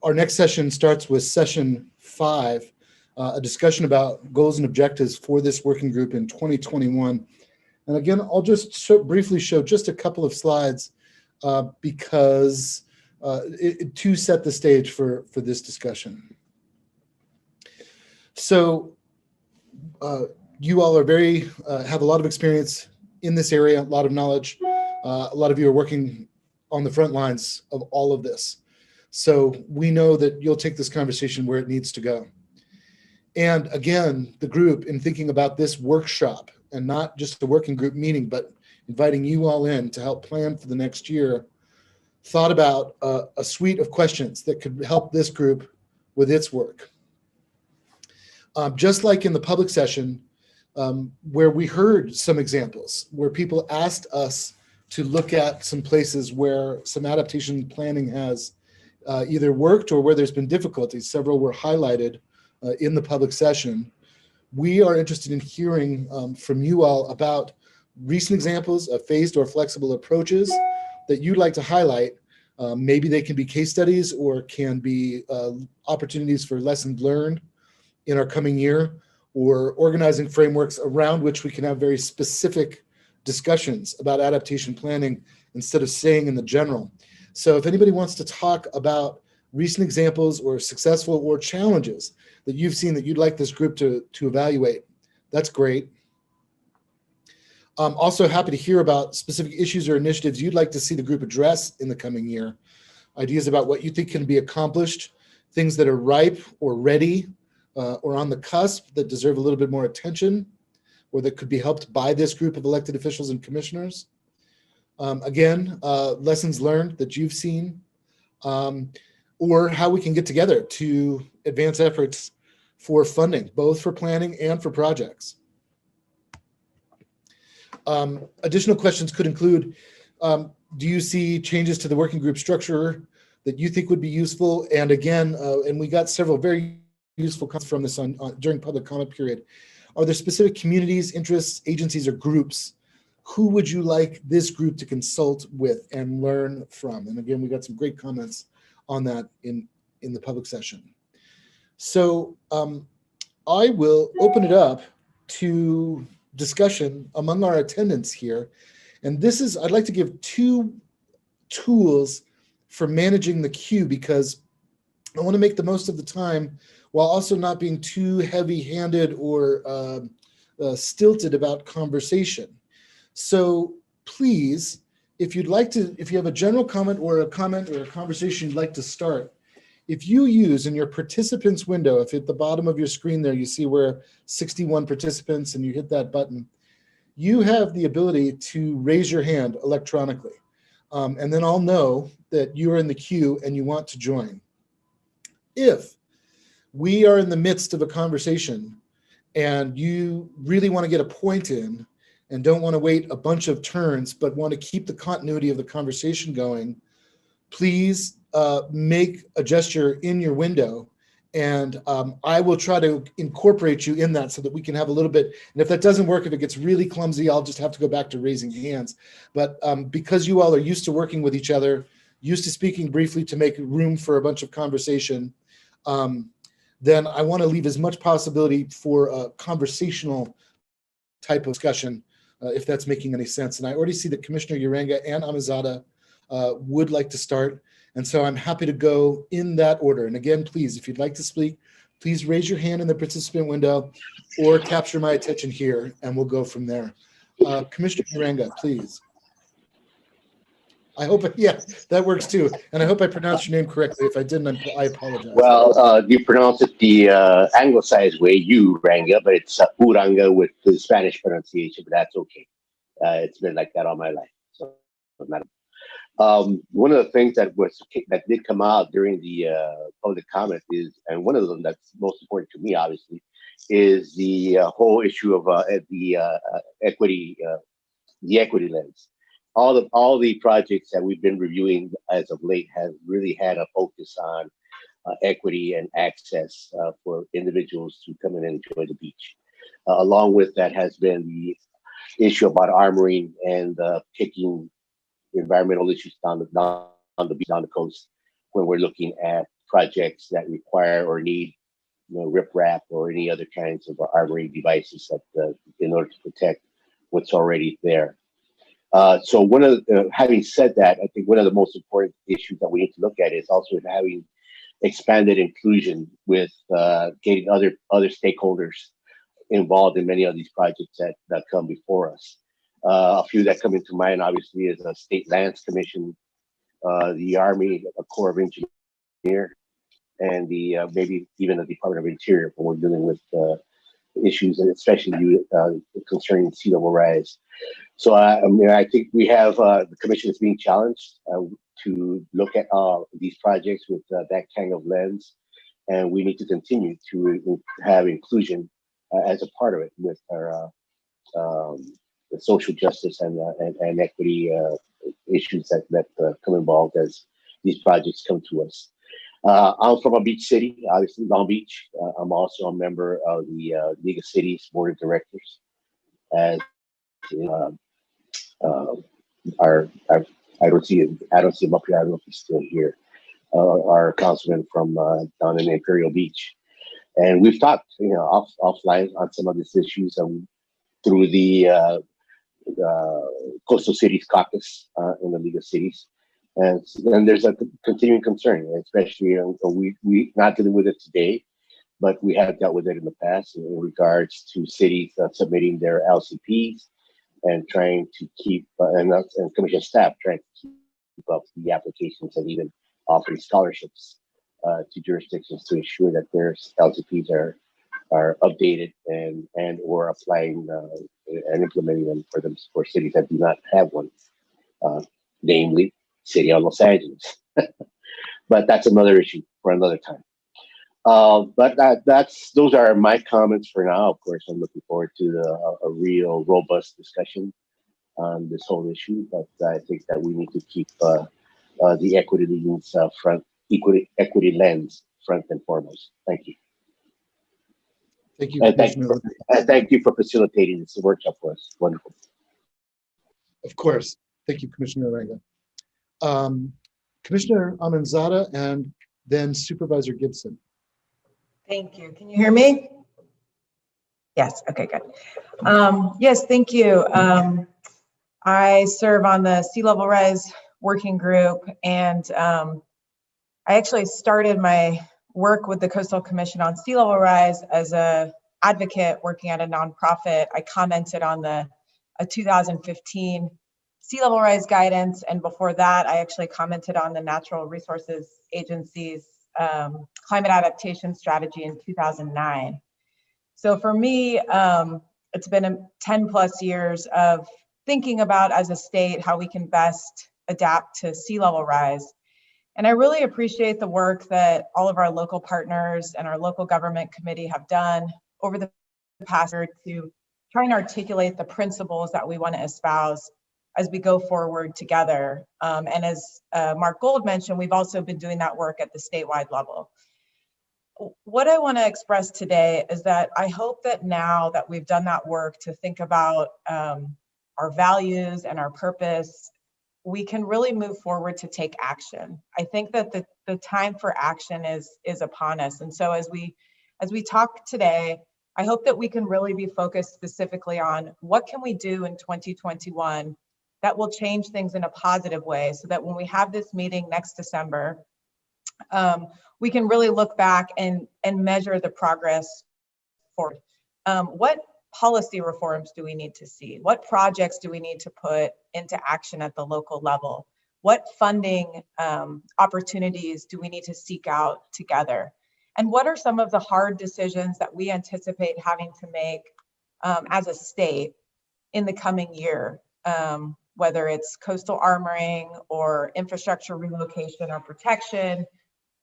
our next session starts with session 5, a discussion about goals and objectives for this working group in 2021. And again, I'll just briefly show just a couple of slides because to set the stage for this discussion. So you all are have a lot of experience in this area, a lot of knowledge. A lot of you are working on the front lines of all of this. So we know that you'll take this conversation where it needs to go. And again, the group, in thinking about this workshop, and not just a working group meeting, but inviting you all in to help plan for the next year, thought about a suite of questions that could help this group with its work. Just like in the public session, where we heard some examples, where people asked us to look at some places where some adaptation planning has either worked or where there's been difficulties. Several were highlighted in the public session. We are interested in hearing from you all about recent examples of phased or flexible approaches that you'd like to highlight. Maybe they can be case studies or can be opportunities for lessons learned in our coming year, or organizing frameworks around which we can have very specific discussions about adaptation planning instead of staying in the general. So if anybody wants to talk about recent examples or successful or challenges that you've seen that you'd like this group to evaluate, that's great. I'm also happy to hear about specific issues or initiatives you'd like to see the group address in the coming year. Ideas about what you think can be accomplished, things that are ripe or ready or on the cusp that deserve a little bit more attention, or that could be helped by this group of elected officials and commissioners. Again, lessons learned that you've seen, or how we can get together to advance efforts for funding, both for planning and for projects. Additional questions could include, do you see changes to the working group structure that you think would be useful? And again, and we got several very useful comments from this during public comment period. Are there specific communities, interests, agencies, or groups? Who would you like this group to consult with and learn from? And again, we got some great comments on that in the public session. So I will open it up to discussion among our attendants here. And this is, I'd like to give 2 tools for managing the queue, because I want to make the most of the time while also not being too heavy-handed or stilted about conversation. So please, if you'd like to, if you have a general comment or a conversation you'd like to start, if you use in your participants window, if at the bottom of your screen there you see where 61 participants and you hit that button, you have the ability to raise your hand electronically. And then I'll know that you're in the queue and you want to join. If we are in the midst of a conversation and you really want to get a point in and don't want to wait a bunch of turns, but want to keep the continuity of the conversation going, please make a gesture in your window, and I will try to incorporate you in that so that we can have a little bit. And if that doesn't work, if it gets really clumsy, I'll just have to go back to raising hands. But because you all are used to working with each other, used to speaking briefly to make room for a bunch of conversation, then I want to leave as much possibility for a conversational type of discussion, if that's making any sense. And I already see that Commissioner Uranga and Amizada would like to start. And so I'm happy to go in that order. And again, please, if you'd like to speak, please raise your hand in the participant window or capture my attention here, and we'll go from there. Commissioner Uranga, please. I hope, yeah, that works too. And I hope I pronounced your name correctly. If I didn't, I apologize. Well, you pronounce it the anglicized way, Uranga, but it's Uranga with the Spanish pronunciation, but that's okay. It's been like that all my life. So, one of the things that did come out during the public comment is, and one of them that's most important to me, obviously, is the whole issue of the equity lens. All the projects that we've been reviewing as of late have really had a focus on equity and access for individuals to come in and enjoy the beach. Along with that has been the issue about armoring and kicking environmental issues down the beach, down the coast, when we're looking at projects that require or need, riprap or any other kinds of armoring devices that in order to protect what's already there. So having said that, I think one of the most important issues that we need to look at is also having expanded inclusion with getting other stakeholders involved in many of these projects that come before us. A few that come into mind, obviously, is the State Lands Commission, the Army, the Corps of Engineers, and the maybe even the Department of Interior when we're dealing with issues, and especially concerning sea level rise. So I think we have the commission is being challenged to look at these projects with that kind of lens, and we need to continue to have inclusion as a part of it with our the social justice and equity issues that come involved as these projects come to us. I'm from a beach city, obviously Long Beach. I'm also a member of the League of Cities Board of Directors. As I don't see him up here. I don't know if he's still here. Our councilman from down in Imperial Beach, and we've talked, offline on some of these issues through the Coastal Cities Caucus in the League of Cities. And there's a continuing concern, especially we not dealing with it today, but we have dealt with it in the past in regards to cities submitting their LCPs and trying to keep and commission staff trying to keep up the applications and even offering scholarships to jurisdictions to ensure that their LCPs are updated and or applying and implementing them for cities that do not have one, namely City of Los Angeles. But that's another issue for another time. But those are my comments for now. Of course, I'm looking forward to a real robust discussion on this whole issue. But I think that we need to keep the equity lens equity lens front and foremost. Thank you. Thank you, And thank you for facilitating this workshop for us. Wonderful. Of course. Thank you, Commissioner Ranga. Commissioner Amanzada and then Supervisor Gibson. Thank you. Can you hear me? Yes. Okay, good. Yes, thank you. I serve on the Sea Level Rise Working Group, and I actually started my work with the Coastal Commission on Sea Level Rise as a advocate working at a nonprofit. I commented on a 2015 sea level rise guidance, and before that, I actually commented on the Natural Resources Agency's climate adaptation strategy in 2009. So for me, it's been 10 plus years of thinking about as a state how we can best adapt to sea level rise. And I really appreciate the work that all of our local partners and our local government committee have done over the past year to try and articulate the principles that we want to espouse as we go forward together. And as Mark Gold mentioned, we've also been doing that work at the statewide level. What I want to express today is that I hope that now that we've done that work to think about our values and our purpose, we can really move forward to take action. I think that the time for action is upon us. And so as we talk today, I hope that we can really be focused specifically on what can we do in 2021 that will change things in a positive way, so that when we have this meeting next December, we can really look back and measure the progress forward. What policy reforms do we need to see? What projects do we need to put into action at the local level? What funding opportunities do we need to seek out together? And what are some of the hard decisions that we anticipate having to make as a state in the coming year? Whether it's coastal armoring or infrastructure relocation or protection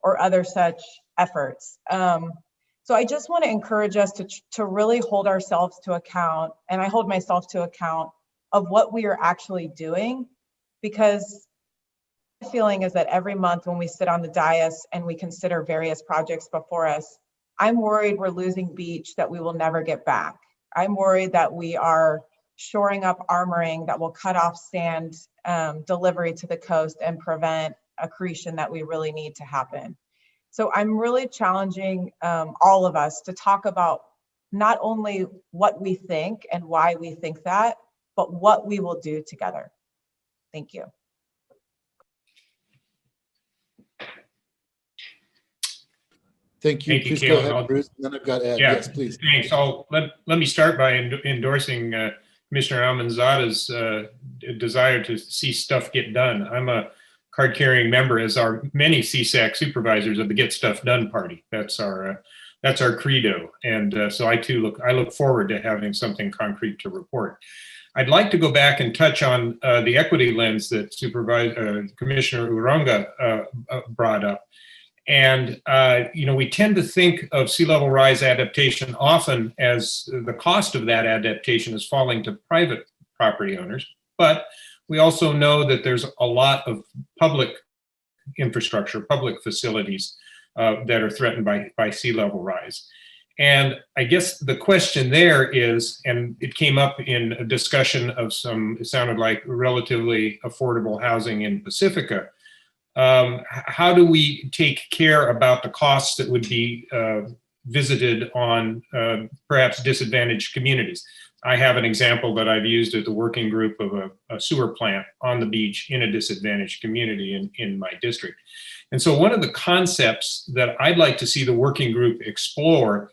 or other such efforts. So I just want to encourage us to really hold ourselves to account, and I hold myself to account of what we are actually doing, because the feeling is that every month when we sit on the dais and we consider various projects before us, I'm worried we're losing beach that we will never get back. I'm worried that we are shoring up armoring that will cut off sand delivery to the coast and prevent accretion that we really need to happen. So I'm really challenging all of us to talk about not only what we think and why we think that, but what we will do together. Thank you. Thank you. Thank you, Please go Caitlin. ahead, Bruce. And then I've got Ed. Yeah, Yes, please. thanks. Let me start by endorsing Commissioner Almanzada's desire to see stuff get done. I'm a card-carrying member, as are many CSAC supervisors, of the Get Stuff Done Party. That's our credo, and so I look forward to having something concrete to report. I'd like to go back and touch on the equity lens that Commissioner Uranga brought up. And, we tend to think of sea level rise adaptation often as the cost of that adaptation is falling to private property owners. But we also know that there's a lot of public infrastructure, public facilities that are threatened by sea level rise. And I guess the question there is, and it came up in a discussion of it sounded like relatively affordable housing in Pacifica. How do we take care about the costs that would be visited on perhaps disadvantaged communities? I have an example that I've used at the working group of a sewer plant on the beach in a disadvantaged community in my district. And so one of the concepts that I'd like to see the working group explore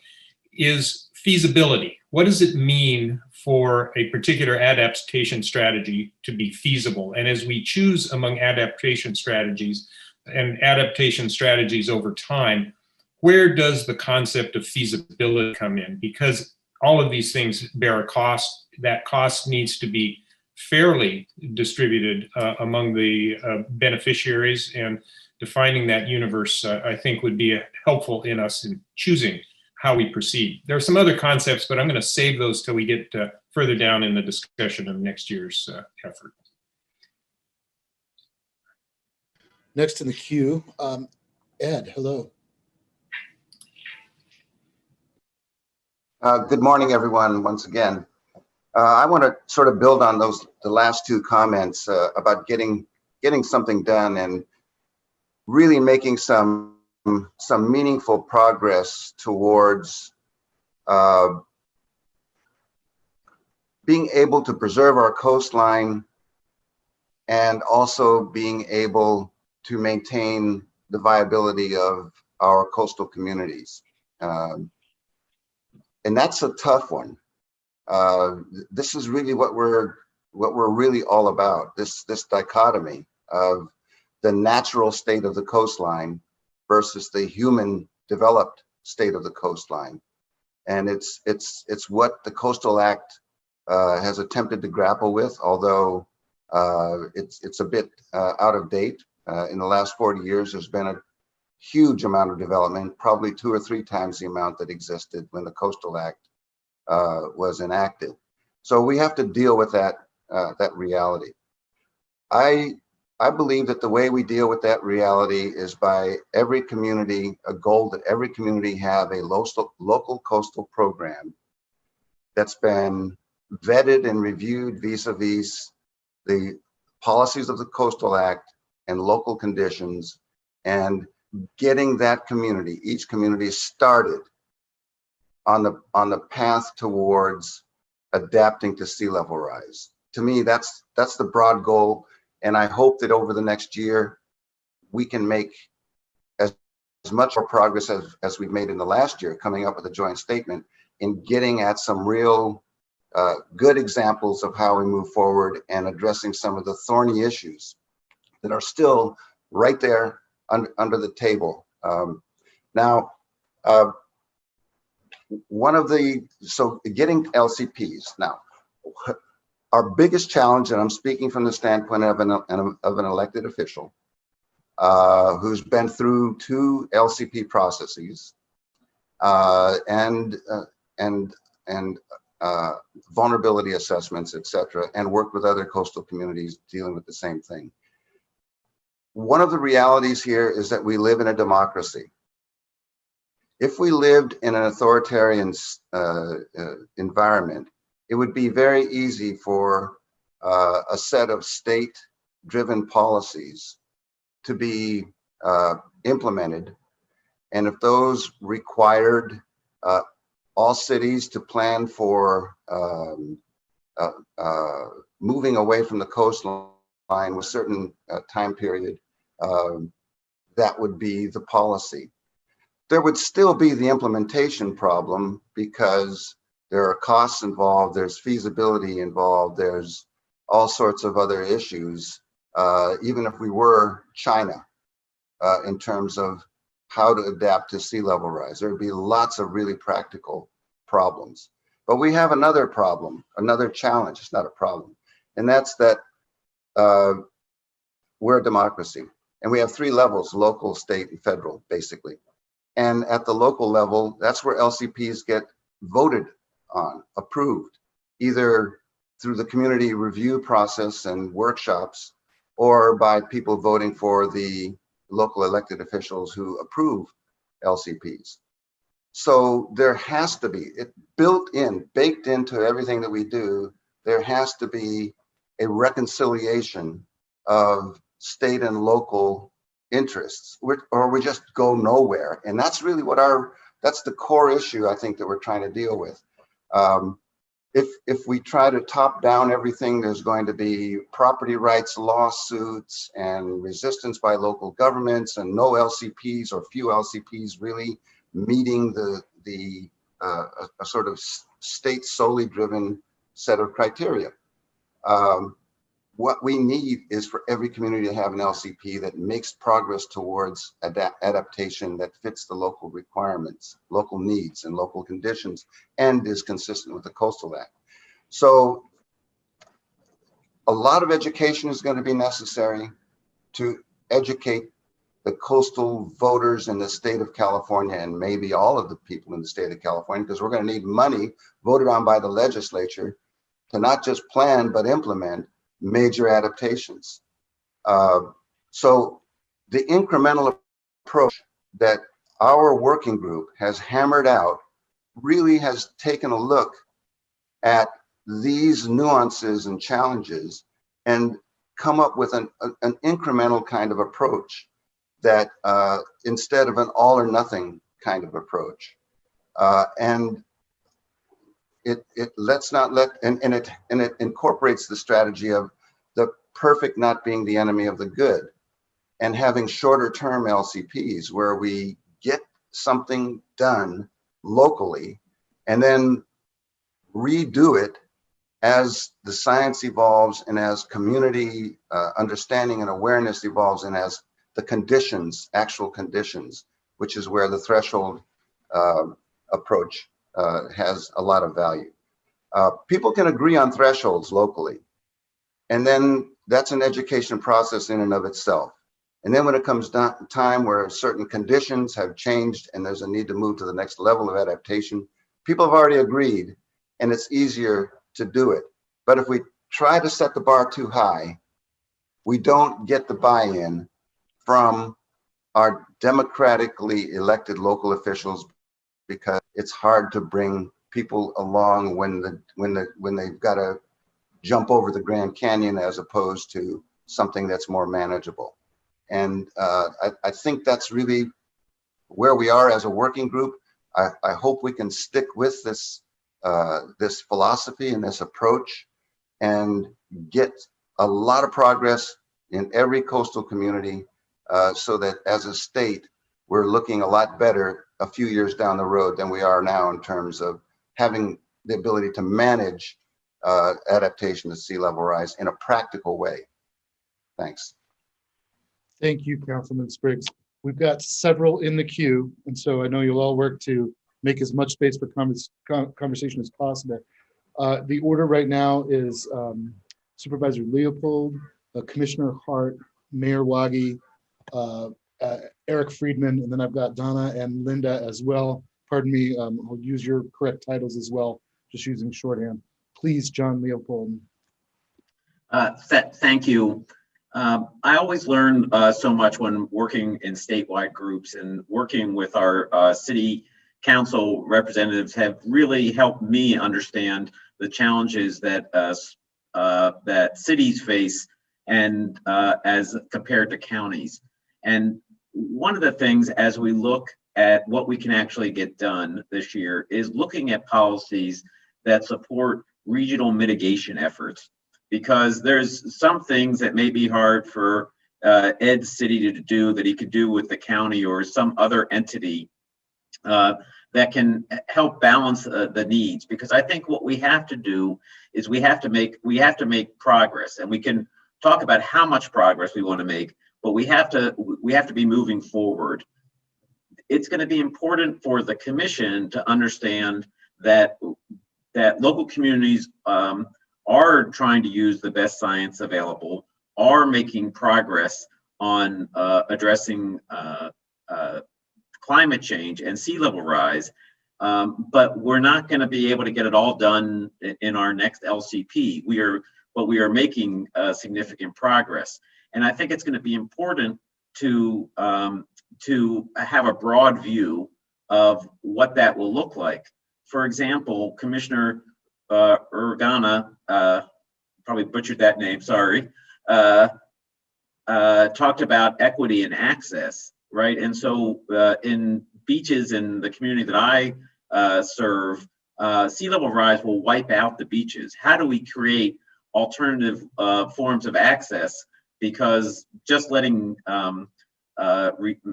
is feasibility. What does it mean for a particular adaptation strategy to be feasible? And as we choose among adaptation strategies over time, where does the concept of feasibility come in? Because all of these things bear a cost. That cost needs to be fairly distributed among the beneficiaries, and defining that universe, I think, would be helpful in us in choosing how we proceed. There are some other concepts, but I'm going to save those till we get further down in the discussion of next year's effort. Next in the queue, Ed, hello. Good morning, everyone, once again. I want to sort of build on the last two comments about getting something done and really making some meaningful progress towards being able to preserve our coastline and also being able to maintain the viability of our coastal communities. And that's a tough one. This is really what we're really all about, this dichotomy of the natural state of the coastline versus the human developed state of the coastline. And it's what the Coastal Act has attempted to grapple with, although it's a bit out of date. In the last 40 years, there's been a huge amount of development, probably 2 or 3 times the amount that existed when the Coastal Act was enacted. So we have to deal with that reality. I believe that the way we deal with that reality is by every community, a goal that every community have a local coastal program that's been vetted and reviewed vis-a-vis the policies of the Coastal Act and local conditions, and getting that community, each community, started on the path towards adapting to sea level rise. To me, that's the broad goal. And I hope that over the next year, we can make as much more progress as we've made in the last year, coming up with a joint statement in getting at some real good examples of how we move forward and addressing some of the thorny issues that are still right there under the table. So getting LCPs now. Our biggest challenge, and I'm speaking from the standpoint of an elected official who's been through 2 LCP processes and vulnerability assessments, et cetera, and worked with other coastal communities dealing with the same thing. One of the realities here is that we live in a democracy. If we lived in an authoritarian environment, it would be very easy for a set of state-driven policies to be implemented And if those required all cities to plan for moving away from the coastline with certain time period, that would be the policy. There would still be the implementation problem because there are costs involved, there's feasibility involved, there's all sorts of other issues, even if we were China, in terms of how to adapt to sea level rise. There would be lots of really practical problems. But we have another problem, another challenge. It's not a problem. And that's that we're a democracy. And we have 3 levels, local, state, and federal, basically. And at the local level, that's where LCPs get voted on, approved, either through the community review process and workshops, or by people voting for the local elected officials who approve LCPs. So there has to be, it built in, baked into everything that we do, there has to be a reconciliation of state and local interests, or we just go nowhere. And that's really what that's the core issue I think that we're trying to deal with. If we try to top down everything, there's going to be property rights lawsuits and resistance by local governments and no LCPs or few LCPs really meeting a sort of state solely driven set of criteria. What we need is for every community to have an LCP that makes progress towards adaptation that fits the local requirements, local needs and local conditions, and is consistent with the Coastal Act. So a lot of education is going to be necessary to educate the coastal voters in the state of California, and maybe all of the people in the state of California, because we're going to need money voted on by the legislature to not just plan, but implement major adaptations. So the incremental approach that our working group has hammered out really has taken a look at these nuances and challenges and come up with an incremental kind of approach that instead of an all or nothing kind of approach. And it incorporates the strategy of the perfect not being the enemy of the good, and having shorter term LCPs where we get something done locally and then redo it as the science evolves and as community understanding and awareness evolves, and as the conditions, actual conditions, which is where the threshold approach has a lot of value. People can agree on thresholds locally, and then that's an education process in and of itself. And then when it comes down time where certain conditions have changed and there's a need to move to the next level of adaptation, people have already agreed and it's easier to do it. But if we try to set the bar too high, we don't get the buy-in from our democratically elected local officials, because it's hard to bring people along when they've got to jump over the Grand Canyon as opposed to something that's more manageable. And I think that's really where we are as a working group. I hope we can stick with this this philosophy and this approach and get a lot of progress in every coastal community, so that as a state, we're looking a lot better a few years down the road than we are now in terms of having the ability to manage adaptation to sea level rise in a practical way. Thanks. Thank you, Councilman Spriggs. We've got several in the queue, and so I know you'll all work to make as much space for conversation as possible. The order right now is Supervisor Leopold, Commissioner Hart, Mayor Wagi, Eric Friedman, and then I've got Donna and Linda as well. Pardon me, I'll use your correct titles as well, just using shorthand. Please, John Leopold. Thank you. I always learn so much when working in statewide groups, and working with our city council representatives have really helped me understand the challenges that that cities face, and as compared to counties. And one of the things, as we look at what we can actually get done this year is looking at policies that support regional mitigation efforts, because there's some things that may be hard for Ed's city to do that he could do with the county or some other entity that can help balance the needs. Because I think what we have to do is we have to make progress, and we can talk about how much progress we want to make, but we have to be moving forward. It's going to be important for the commission to understand that local communities are trying to use the best science available, are making progress on addressing climate change and sea level rise, but we're not going to be able to get it all done in our next LCP. We are making significant progress, and I think it's going to be important to have a broad view of what that will look like. For example, Commissioner Urgana, probably butchered that name, sorry, talked about equity and access, right? And so in beaches in the community that I serve, sea level rise will wipe out the beaches. How do we create alternative forms of access? Because just letting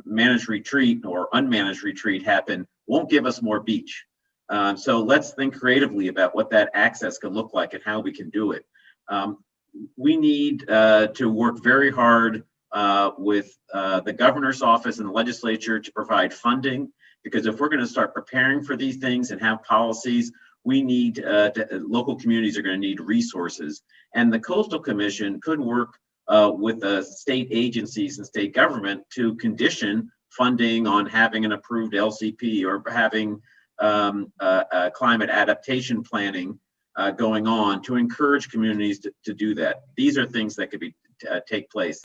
managed retreat or unmanaged retreat happen won't give us more beach. So let's think creatively about what that access could look like and how we can do it. We need to work very hard with the governor's office and the legislature to provide funding, because if we're going to start preparing for these things and have policies, we need local communities are going to need resources. And the Coastal Commission could work with the state agencies and state government to condition funding on having an approved LCP or having climate adaptation planning going on to encourage communities to do that. These are things that could be take place.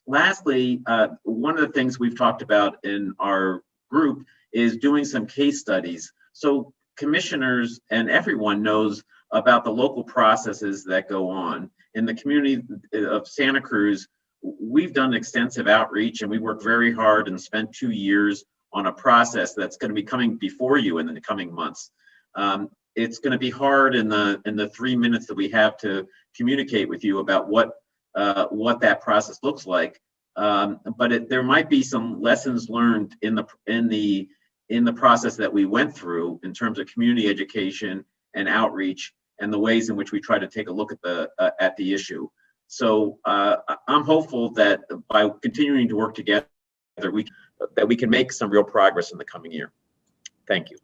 Lastly, one of the things we've talked about in our group is doing some case studies. So commissioners and everyone knows about the local processes that go on. In the community of Santa Cruz, we've done extensive outreach, and we worked very hard and spent 2 years on a process that's going to be coming before you in the coming months. It's going to be hard in the 3 minutes that we have to communicate with you about what that process looks like. But there might be some lessons learned in the process that we went through in terms of community education and outreach, and the ways in which we try to take a look at the issue. So I'm hopeful that by continuing to work together, we can make some real progress in the coming year. Thank you.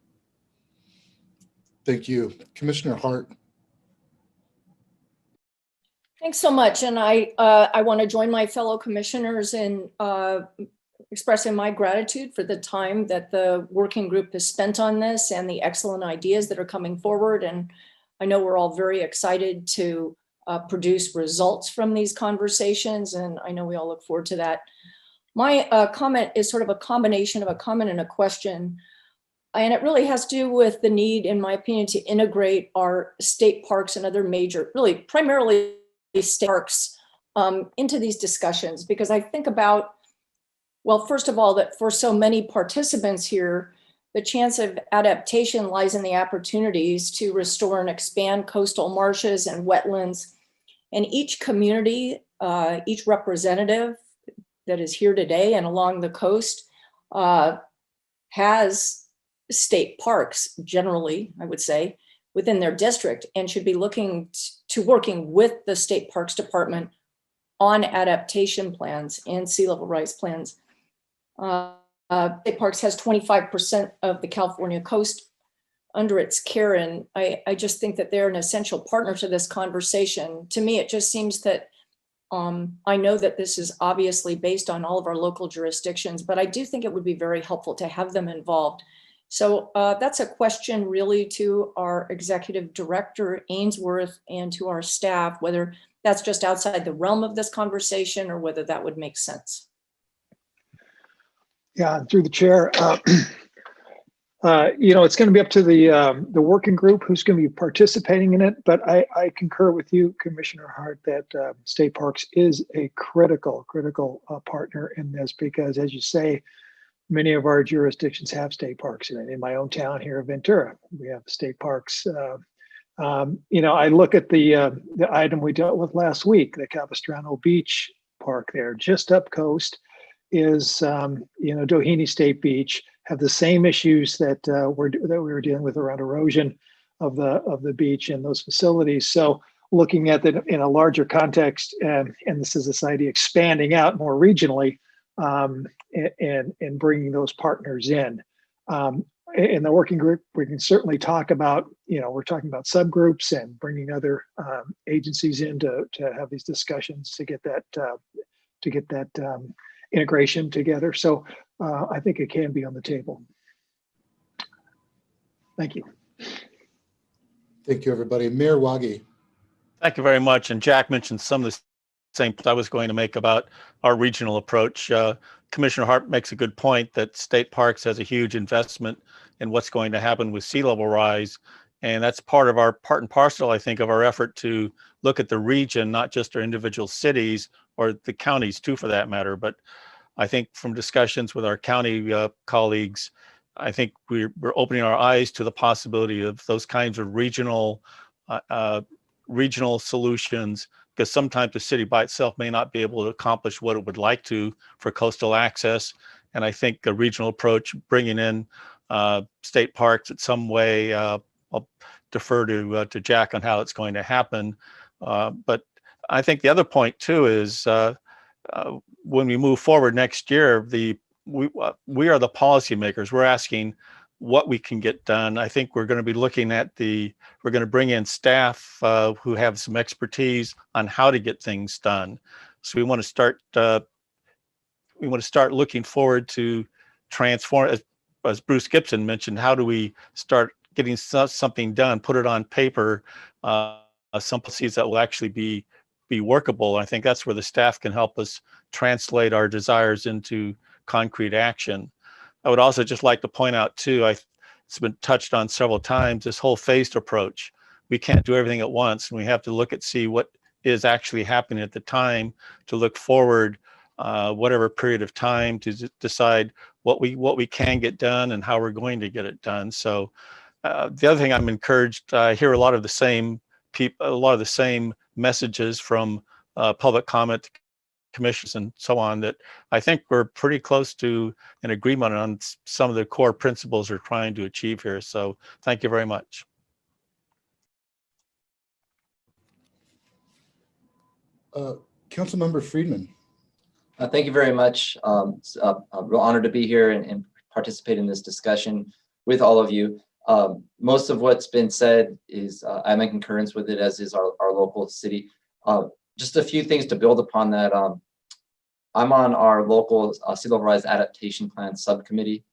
Thank you. Commissioner Hart. Thanks so much. And I want to join my fellow commissioners in expressing my gratitude for the time that the working group has spent on this and the excellent ideas that are coming forward. And I know we're all very excited to produce results from these conversations, and I know we all look forward to that. My comment is sort of a combination of a comment and a question, and it really has to do with the need, in my opinion, to integrate our state parks and other major, really primarily state parks into these discussions, because I think about, well, first of all, that for so many participants here, the chance of adaptation lies in the opportunities to restore and expand coastal marshes and wetlands. And each community, each representative that is here today and along the coast has state parks, generally, I would say, within their district, and should be looking to working with the State Parks Department on adaptation plans and sea level rise plans. State Parks has 25% of the California coast under its care, and I just think that they're an essential partner to this conversation. To me, it just seems that I know that this is obviously based on all of our local jurisdictions, but I do think it would be very helpful to have them involved. So that's a question really to our executive director, Ainsworth, and to our staff, whether that's just outside the realm of this conversation or whether that would make sense. Yeah, through the chair, it's going to be up to the working group who's going to be participating in it. But I concur with you, Commissioner Hart, that State Parks is a critical partner in this, because, as you say, many of our jurisdictions have state parks. And in my own town here, Ventura, we have state parks. I look at the item we dealt with last week, the Capistrano Beach Park there, just up coast is, Doheny State Beach, have the same issues that we were dealing with around erosion of the beach and those facilities. So looking at it in a larger context, and this is this idea expanding out more regionally, and bringing those partners in. In the working group, we can certainly talk about, we're talking about subgroups and bringing other agencies in to have these discussions to get that integration together. So I think it can be on the table. Thank you. Thank you, everybody. Mayor Wagi. Thank you very much. And Jack mentioned some of the same points I was going to make about our regional approach. Commissioner Hart makes a good point that state parks has a huge investment in what's going to happen with sea level rise. And that's part and parcel, I think, of our effort to look at the region, not just our individual cities or the counties too, for that matter. But I think from discussions with our county colleagues, I think we're opening our eyes to the possibility of those kinds of regional solutions, because sometimes the city by itself may not be able to accomplish what it would like to for coastal access. And I think a regional approach, bringing in state parks in some way, I'll defer to Jack on how it's going to happen. But I think the other point too is when we move forward next year, we are the policymakers. We're asking what we can get done. I think we're going to be looking at we're going to bring in staff who have some expertise on how to get things done. So we want to start looking forward to transform, as Bruce Gibson mentioned, how do we start getting something done, put it on paper, some policies that will actually be workable. I think that's where the staff can help us translate our desires into concrete action. I would also just like to point out too, it's been touched on several times, this whole phased approach. We can't do everything at once, and we have to see what is actually happening at the time to look forward, whatever period of time, to decide what we can get done and how we're going to get it done. So the other thing I'm encouraged, I hear a lot of the same messages from public comment commissions and so on, that I think we're pretty close to an agreement on some of the core principles we're trying to achieve here. So thank you very much. Councilmember Friedman. Thank you very much. It's a real honor to be here and participate in this discussion with all of you. Most of what's been said is I'm in concurrence with it, as is our local city. Just a few things to build upon that. I'm on our local sea level rise adaptation plan subcommittee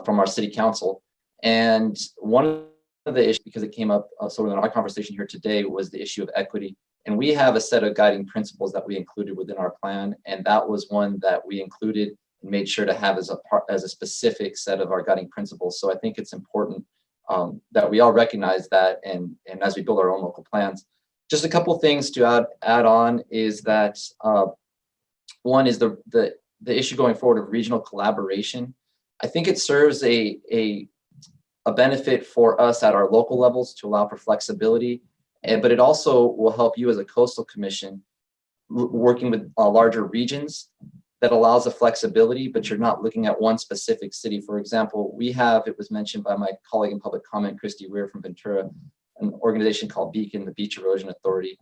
from our city council. And one of the issues, because it came up sort of in our conversation here today, was the issue of equity. And we have a set of guiding principles that we included within our plan. And that was one that we included and made sure to have as a specific set of our guiding principles. So I think it's important that we all recognize that, and as we build our own local plans. Just a couple of things to add on is that one is the issue going forward of regional collaboration. I think it serves a benefit for us at our local levels to allow for flexibility, but it also will help you as a coastal commission working with larger regions that allows the flexibility, but you're not looking at one specific city. For example, we have, it was mentioned by my colleague in public comment, Christy Weir from Ventura, an organization called Beacon, the Beach Erosion Authority.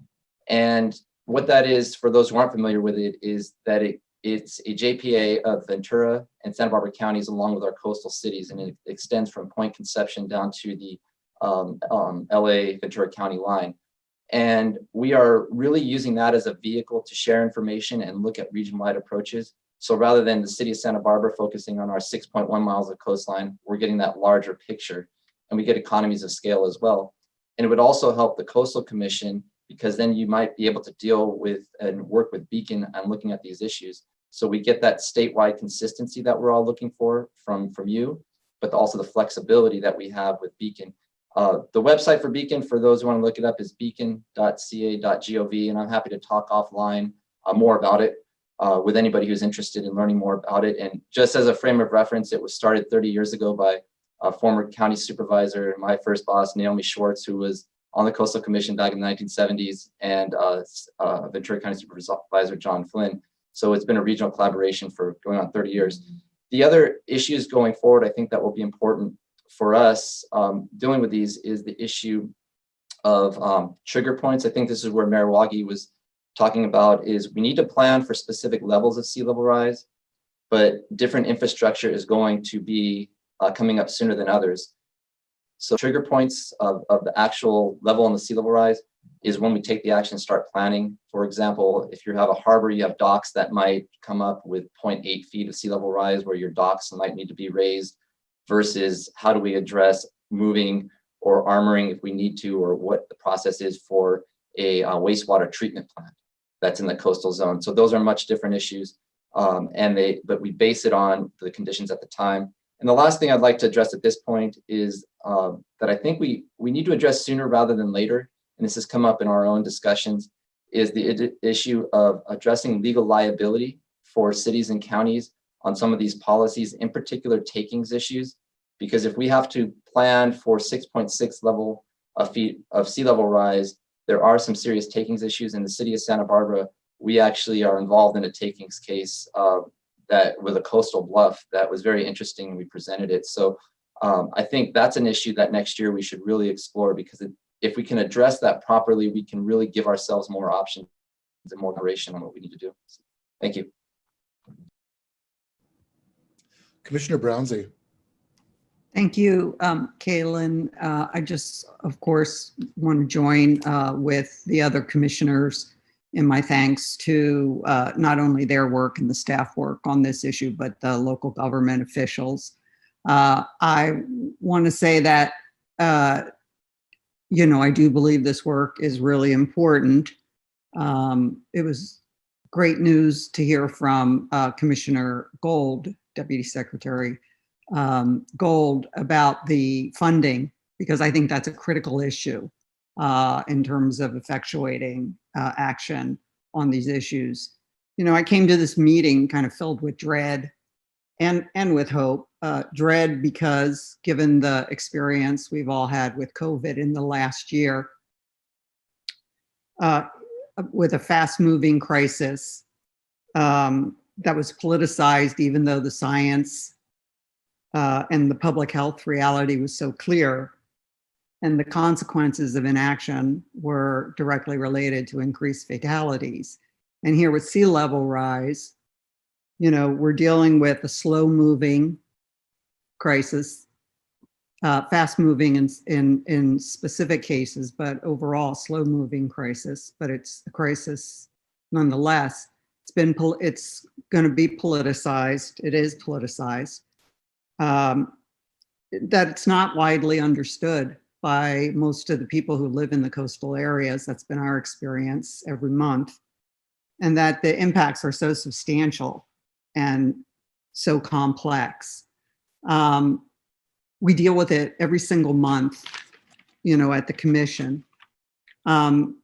And what that is, for those who aren't familiar with it, is that it's a JPA of Ventura and Santa Barbara counties along with our coastal cities, and it extends from Point Conception down to the LA Ventura County line. And we are really using that as a vehicle to share information and look at region-wide approaches. So rather than the city of Santa Barbara focusing on our 6.1 miles of coastline, we're getting that larger picture, and we get economies of scale as well. And it would also help the Coastal Commission, because then you might be able to deal with and work with Beacon on looking at these issues. So we get that statewide consistency that we're all looking for from you, but also the flexibility that we have with Beacon. The website for Beacon, for those who want to look it up, is beacon.ca.gov, and I'm happy to talk offline more about it. with anybody who's interested in learning more about it. And just as a frame of reference, it was started 30 years ago by a former county supervisor, my first boss, Naomi Schwartz, who was on the Coastal Commission back in the 1970s, and Ventura County Supervisor John Flynn. So it's been a regional collaboration for going on 30 years. The other issues going forward, I think that will be important for us dealing with these is the issue of trigger points. I think this is where Mayor Wagi was talking about, is we need to plan for specific levels of sea level rise, but different infrastructure is going to be coming up sooner than others. So trigger points of the actual level on the sea level rise is when we take the action and start planning. For example, if you have a harbor, you have docks that might come up with 0.8 feet of sea level rise where your docks might need to be raised, versus how do we address moving or armoring if we need to, or what the process is for a wastewater treatment plant that's in the coastal zone. So those are much different issues, but we base it on the conditions at the time. And the last thing I'd like to address at this point is that I think we need to address sooner rather than later, and this has come up in our own discussions, is the issue of addressing legal liability for cities and counties on some of these policies, in particular takings issues. Because if we have to plan for 6.6 level of feet of sea level rise, there are some serious takings issues. In the city of Santa Barbara, we actually are involved in a takings case that with a coastal bluff that was very interesting, and we presented it. So I think that's an issue that next year we should really explore, because if we can address that properly, we can really give ourselves more options and more duration on what we need to do. Thank you. Commissioner Brownsley. Thank you, Kaylin. I just, of course, want to join with the other commissioners in my thanks to not only their work and the staff work on this issue, but the local government officials. I want to say that, I do believe this work is really important. It was great news to hear from Commissioner Gold, Deputy Secretary Gold, about the funding, because I think that's a critical issue in terms of effectuating action on these issues. I came to this meeting kind of filled with dread and with hope. Dread because given the experience we've all had with COVID in the last year, with a fast-moving crisis that was politicized, even though the science and the public health reality was so clear, and the consequences of inaction were directly related to increased fatalities. And here with sea level rise, we're dealing with a slow-moving crisis, fast-moving in specific cases, but overall slow-moving crisis. But it's a crisis nonetheless. It's going to be politicized. It is politicized. That it's not widely understood by most of the people who live in the coastal areas. That's been our experience every month. And that the impacts are so substantial and so complex. We deal with it every single month, at the commission. And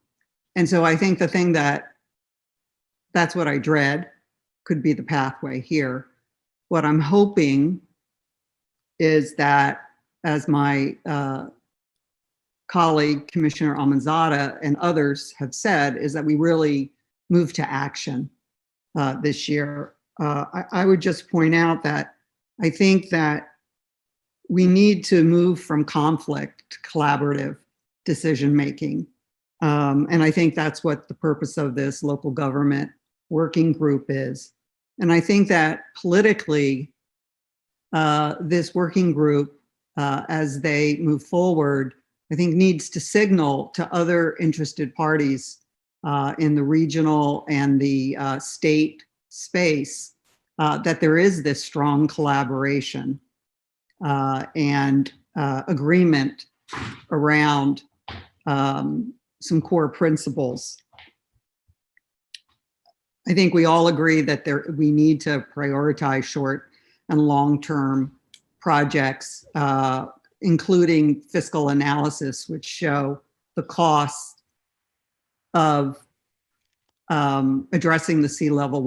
so I think the thing that's what I dread could be the pathway here. What I'm hoping is that, as my colleague, Commissioner Almanzada, and others have said, is that we really move to action this year. I would just point out that I think that we need to move from conflict to collaborative decision-making. And I think that's what the purpose of this local government working group is. And I think that politically, this working group, as they move forward, I think needs to signal to other interested parties in the regional and the state space that there is this strong collaboration and agreement around some core principles. I think we all agree that we need to prioritize short and long-term projects, including fiscal analysis, which show the cost of addressing the sea level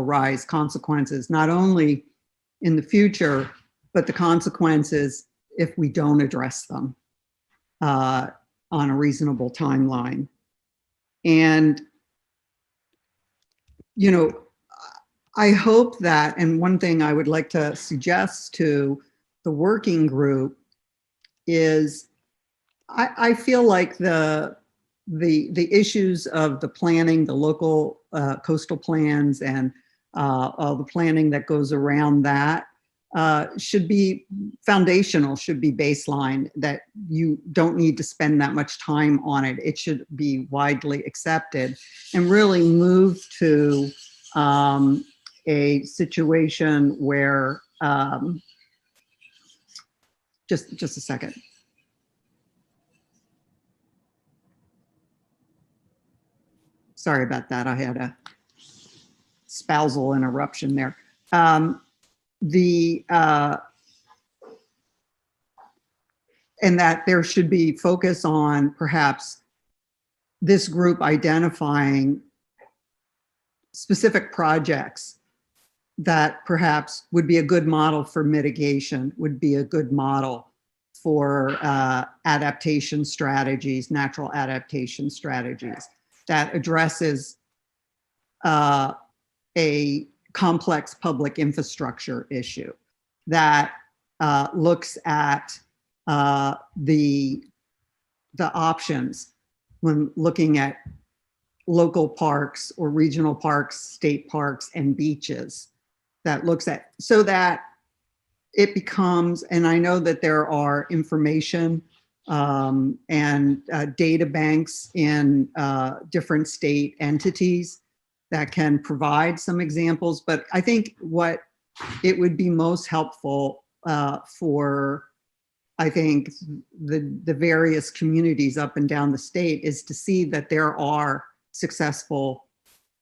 rise consequences, not only in the future, but the consequences if we don't address them on a reasonable timeline. And, you know, I hope that, and one thing I would like to suggest to the working group is I feel like the issues of the planning, the local coastal plans, and all the planning that goes around that should be foundational, should be baseline, that you don't need to spend that much time on it. It should be widely accepted and really move to a situation where, just a second. Sorry about that. I had a spousal interruption there. And that there should be focus on perhaps this group identifying specific projects that perhaps would be a good model for mitigation, would be a good model for adaptation strategies, natural adaptation strategies that addresses a complex public infrastructure issue, that looks at the options when looking at local parks or regional parks, state parks, and beaches, that looks at, so that it becomes, and I know that there are information and data banks in different state entities that can provide some examples, but I think what it would be most helpful for, I think, the various communities up and down the state is to see that there are successful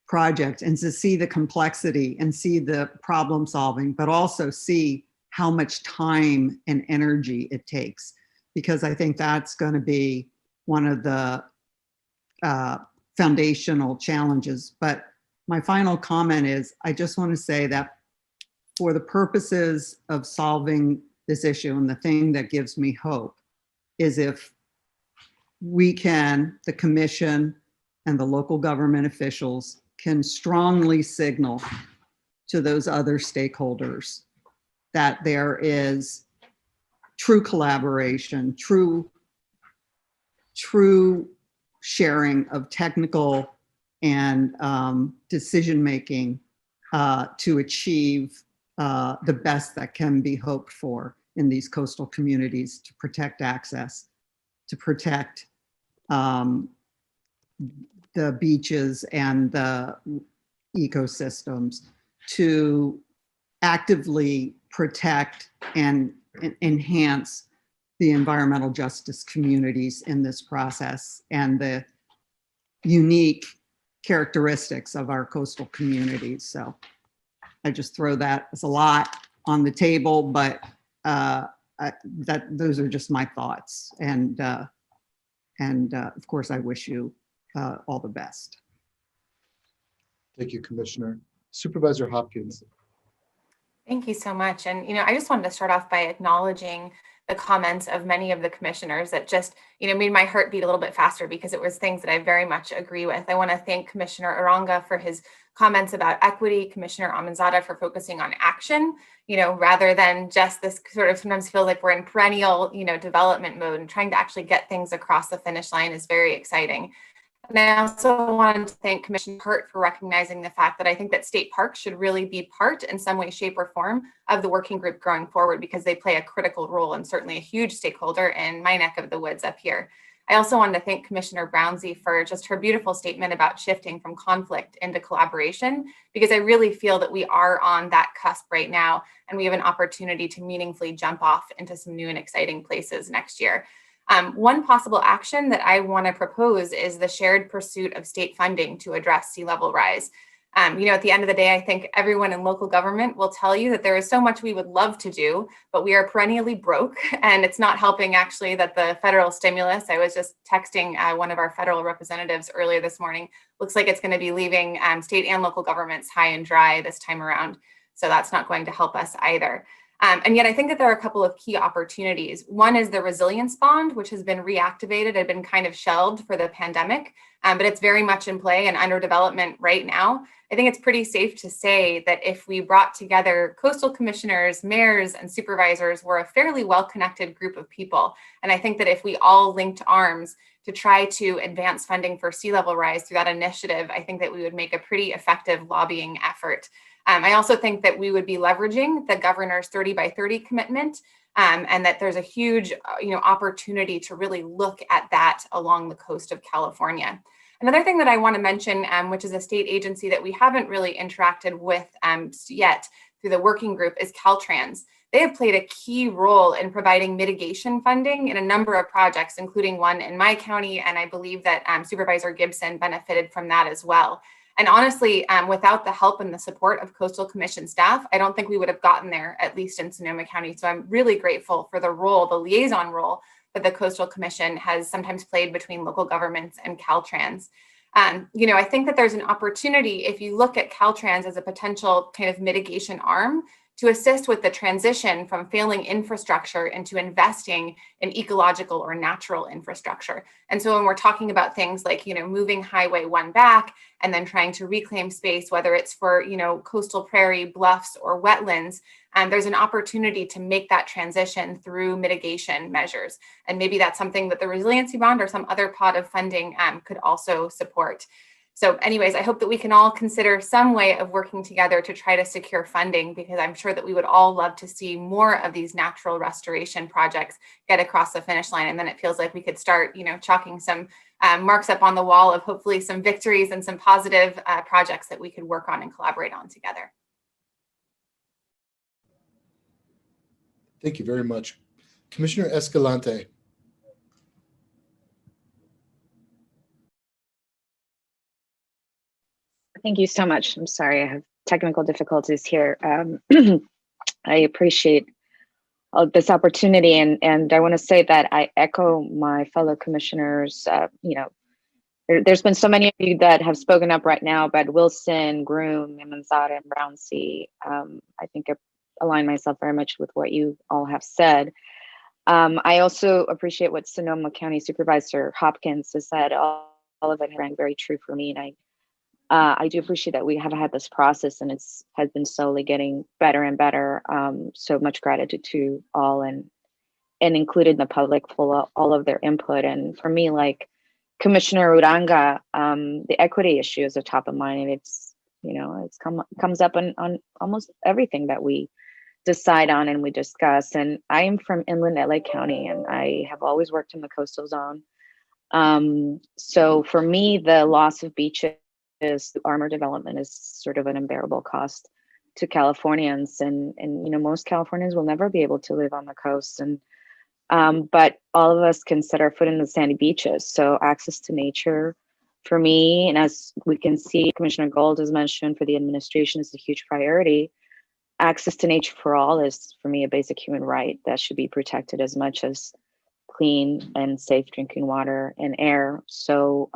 projects and to see the complexity and see the problem solving, but also see how much time and energy it takes, because I think that's going to be one of the foundational challenges. But my final comment is, I just want to say that for the purposes of solving this issue, and the thing that gives me hope is if we can, the commission and the local government officials can strongly signal to those other stakeholders that there is true collaboration, true sharing of technical and decision-making to achieve the best that can be hoped for in these coastal communities, to protect access, to protect the beaches and the ecosystems, to actively protect and enhance the environmental justice communities in this process and the unique characteristics of our coastal communities. So I just throw that as a lot on the table, but those are just my thoughts. And of course, I wish you all the best. Thank you, Commissioner. Supervisor Hopkins. Thank you so much. And, I just wanted to start off by acknowledging the comments of many of the commissioners that just, made my heart beat a little bit faster, because it was things that I very much agree with. I want to thank Commissioner Uranga for his comments about equity, Commissioner Amanzada for focusing on action, rather than just this sort of, sometimes feels like we're in perennial, development mode, and trying to actually get things across the finish line is very exciting. And I also wanted to thank Commissioner Hurt for recognizing the fact that I think that state parks should really be part in some way, shape, or form of the working group going forward, because they play a critical role and certainly a huge stakeholder in my neck of the woods up here. I also wanted to thank Commissioner Brownsey for just her beautiful statement about shifting from conflict into collaboration, because I really feel that we are on that cusp right now, and we have an opportunity to meaningfully jump off into some new and exciting places next year. One possible action that I want to propose is the shared pursuit of state funding to address sea level rise. At the end of the day, I think everyone in local government will tell you that there is so much we would love to do, but we are perennially broke, and it's not helping actually that the federal stimulus, I was just texting one of our federal representatives earlier this morning, looks like it's going to be leaving state and local governments high and dry this time around. So that's not going to help us either. And yet I think that there are a couple of key opportunities. One is the resilience bond, which has been reactivated, had been kind of shelved for the pandemic, but it's very much in play and under development right now. I think it's pretty safe to say that if we brought together coastal commissioners, mayors, and supervisors, we're a fairly well-connected group of people. And I think that if we all linked arms to try to advance funding for sea level rise through that initiative, I think that we would make a pretty effective lobbying effort. I also think that we would be leveraging the governor's 30 by 30 commitment, and that there's a huge opportunity to really look at that along the coast of California. Another thing that I want to mention, which is a state agency that we haven't really interacted with yet through the working group, is Caltrans. They have played a key role in providing mitigation funding in a number of projects, including one in my county, and I believe that Supervisor Gibson benefited from that as well. And honestly, without the help and the support of Coastal Commission staff, I don't think we would have gotten there, at least in Sonoma County. So I'm really grateful for the role, the liaison role that the Coastal Commission has sometimes played between local governments and Caltrans. I think that there's an opportunity, if you look at Caltrans as a potential kind of mitigation arm, to assist with the transition from failing infrastructure into investing in ecological or natural infrastructure. And so when we're talking about things like, moving Highway 1 back and then trying to reclaim space, whether it's for, coastal prairie, bluffs, or wetlands, there's an opportunity to make that transition through mitigation measures. And maybe that's something that the resiliency bond or some other pot of funding could also support. So anyways, I hope that we can all consider some way of working together to try to secure funding, because I'm sure that we would all love to see more of these natural restoration projects get across the finish line. And then it feels like we could start, chalking some marks up on the wall of hopefully some victories and some positive projects that we could work on and collaborate on together. Thank you very much. Commissioner Escalante. Thank you so much. I'm sorry, I have technical difficulties here. I appreciate this opportunity, and I want to say that I echo my fellow commissioners. There's been so many of you that have spoken up right now about Wilson, Groom, Manzada, and Brownsea. I think I align myself very much with what you all have said. I also appreciate what Sonoma County Supervisor Hopkins has said. All of it rang very true for me, and I do appreciate that we have had this process, and has been slowly getting better and better. So much gratitude to all, and included the public for all of their input. And for me, like Commissioner Uranga, the equity issue is a top of mind, and it's comes up on almost everything that we decide on and we discuss. And I am from inland LA County, and I have always worked in the coastal zone. So for me, the loss of beaches, armor development is sort of an unbearable cost to Californians, and most Californians will never be able to live on the coast, and but all of us can set our foot in the sandy beaches. So access to nature for me, and as we can see, Commissioner Gold has mentioned, for the administration is a huge priority. Access to nature for all is, for me, a basic human right that should be protected as much as clean and safe drinking water and air. So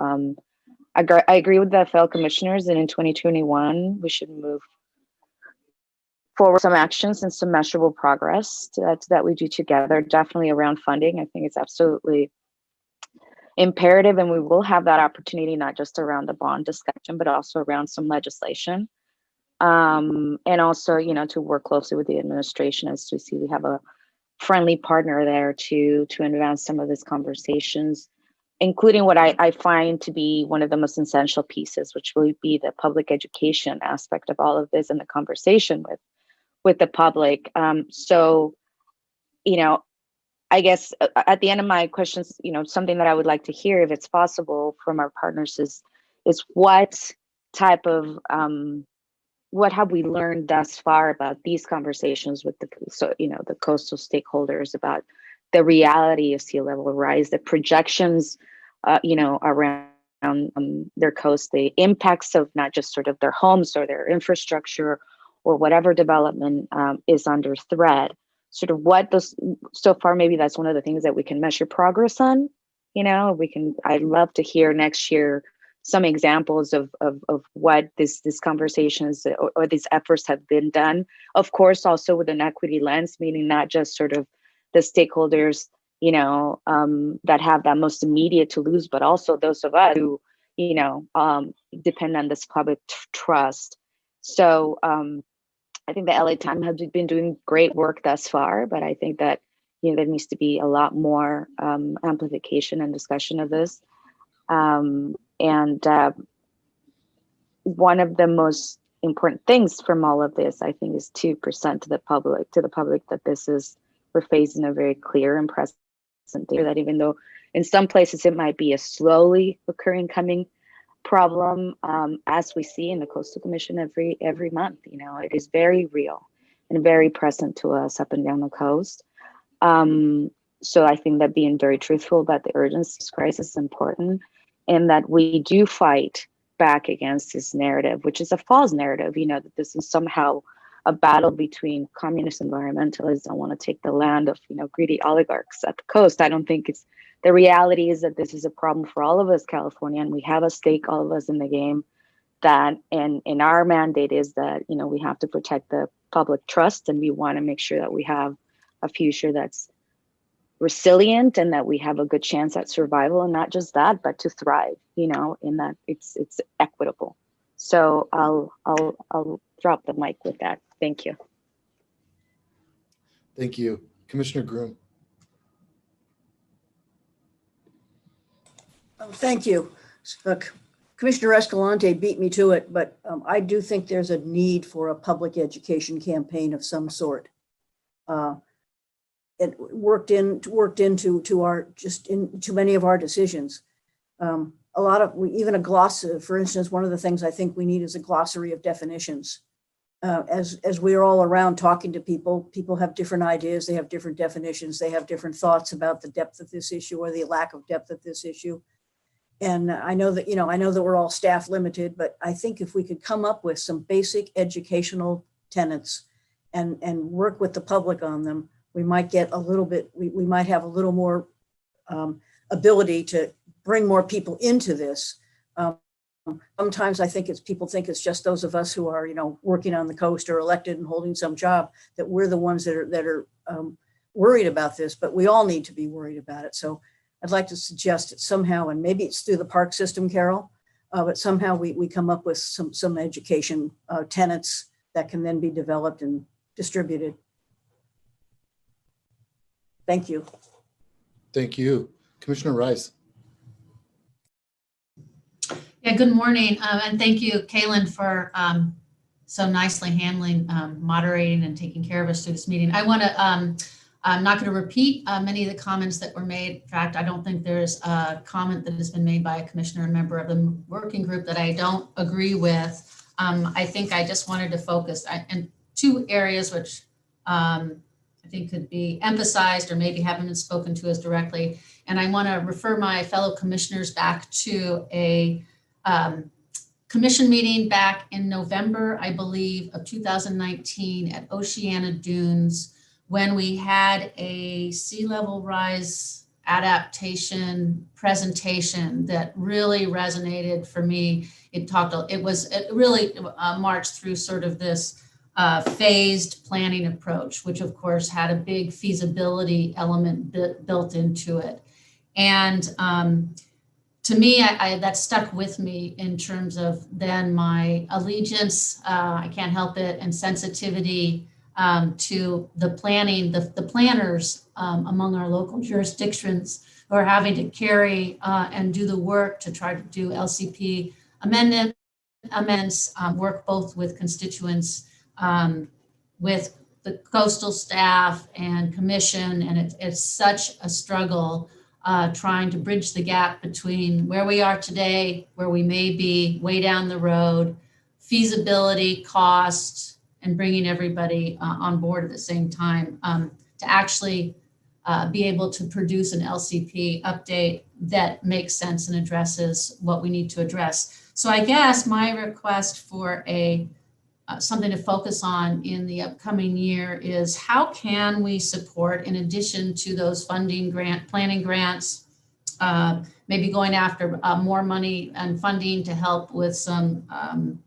I agree with the fellow commissioners, and in 2021, we should move forward some actions and some measurable progress that we do together, definitely around funding. I think it's absolutely imperative, and we will have that opportunity, not just around the bond discussion, but also around some legislation. And also, to work closely with the administration, as we see we have a friendly partner there to advance some of these conversations, including what I find to be one of the most essential pieces, which will be the public education aspect of all of this and the conversation with the public. So, I guess at the end of my questions, something that I would like to hear, if it's possible, from our partners is what type of, what have we learned thus far about these conversations with the coastal stakeholders about the reality of sea level rise, the projections, around their coast, the impacts of not just sort of their homes or their infrastructure or whatever development is under threat. Sort of what those, so far, maybe that's one of the things that we can measure progress on. I'd love to hear next year some examples of what these conversations or these efforts have been done. Of course, also with an equity lens, meaning not just sort of the stakeholders, that have that most immediate to lose, but also those of us who, depend on this public trust. So I think the LA Times has been doing great work thus far, but I think that, there needs to be a lot more amplification and discussion of this. And one of the most important things from all of this, I think, is to present to the public that we're facing a very clear and present danger, that even though in some places it might be a slowly occurring coming problem, as we see in the Coastal Commission every month, it is very real and very present to us up and down the coast. So I think that being very truthful about the urgency of this crisis is important, and that we do fight back against this narrative, which is a false narrative, that this is somehow a battle between communist environmentalists that want to take the land of, greedy oligarchs at the coast. I don't think it's, the reality is that this is a problem for all of us Californians. We have a stake, all of us, in the game, that, and our mandate is that, we have to protect the public trust, and we want to make sure that we have a future that's resilient and that we have a good chance at survival, and not just that, but to thrive, in that it's equitable. So I'll drop the mic with that. Thank you. Thank you. Commissioner Groom. Thank you. Commissioner Escalante beat me to it, but I do think there's a need for a public education campaign of some sort. It worked into many of our decisions. Even a glossary, for instance, one of the things I think we need is a glossary of definitions. As we are all around talking to people have different ideas, they have different definitions, they have different thoughts about the depth of this issue or the lack of depth of this issue. And I know that we're all staff limited, but I think if we could come up with some basic educational tenets and work with the public on them, we might get a little bit, we might have a little more ability to bring more people into this. Sometimes I think people think it's just those of us who are, working on the coast or elected and holding some job, that we're the ones that are worried about this, but we all need to be worried about it. So I'd like to suggest that somehow, and maybe it's through the park system, Carol, but somehow we come up with some education tenets that can then be developed and distributed. Thank you. Thank you. Commissioner Rice. Yeah, good morning. And thank you, Kaylin, for so nicely handling, moderating and taking care of us through this meeting. I want to, I'm not going to repeat many of the comments that were made. In fact, I don't think there's a comment that has been made by a commissioner and member of the working group that I don't agree with. I think I just wanted to focus in two areas which I think could be emphasized or maybe haven't been spoken to as directly. And I want to refer my fellow commissioners back to a commission meeting back in November, I believe, of 2019 at Oceana Dunes, when we had a sea level rise adaptation presentation that really resonated for me. It really marched through sort of this phased planning approach, which of course had a big feasibility element built into it. And to me, that stuck with me in terms of then my allegiance, I can't help it, and sensitivity to the planning, the planners among our local jurisdictions who are having to carry and do the work to try to do LCP amendments, work both with constituents, with the coastal staff and commission, and it's such a struggle trying to bridge the gap between where we are today, where we may be way down the road, feasibility, cost, and bringing everybody on board at the same time to actually be able to produce an LCP update that makes sense and addresses what we need to address. So I guess my request for something to focus on in the upcoming year is how can we support, in addition to those planning grants, maybe going after more money and funding to help with some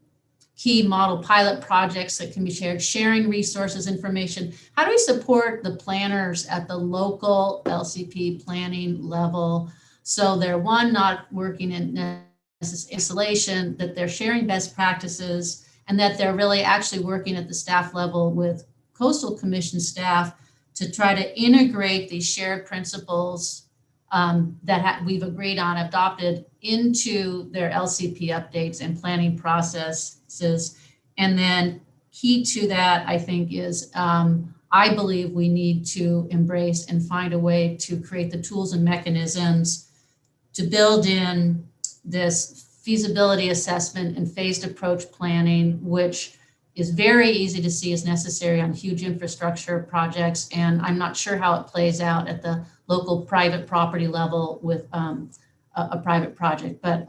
key model pilot projects that can be shared, sharing resources, information. How do we support the planners at the local LCP planning level so they're, one, not working in isolation, that they're sharing best practices, and that they're really actually working at the staff level with Coastal Commission staff to try to integrate these shared principles that we've agreed on, adopted into their LCP updates and planning processes. And then key to that, I think, is I believe we need to embrace and find a way to create the tools and mechanisms to build in this feasibility assessment and phased approach planning, which is very easy to see is necessary on huge infrastructure projects. And I'm not sure how it plays out at the local private property level with a private project. But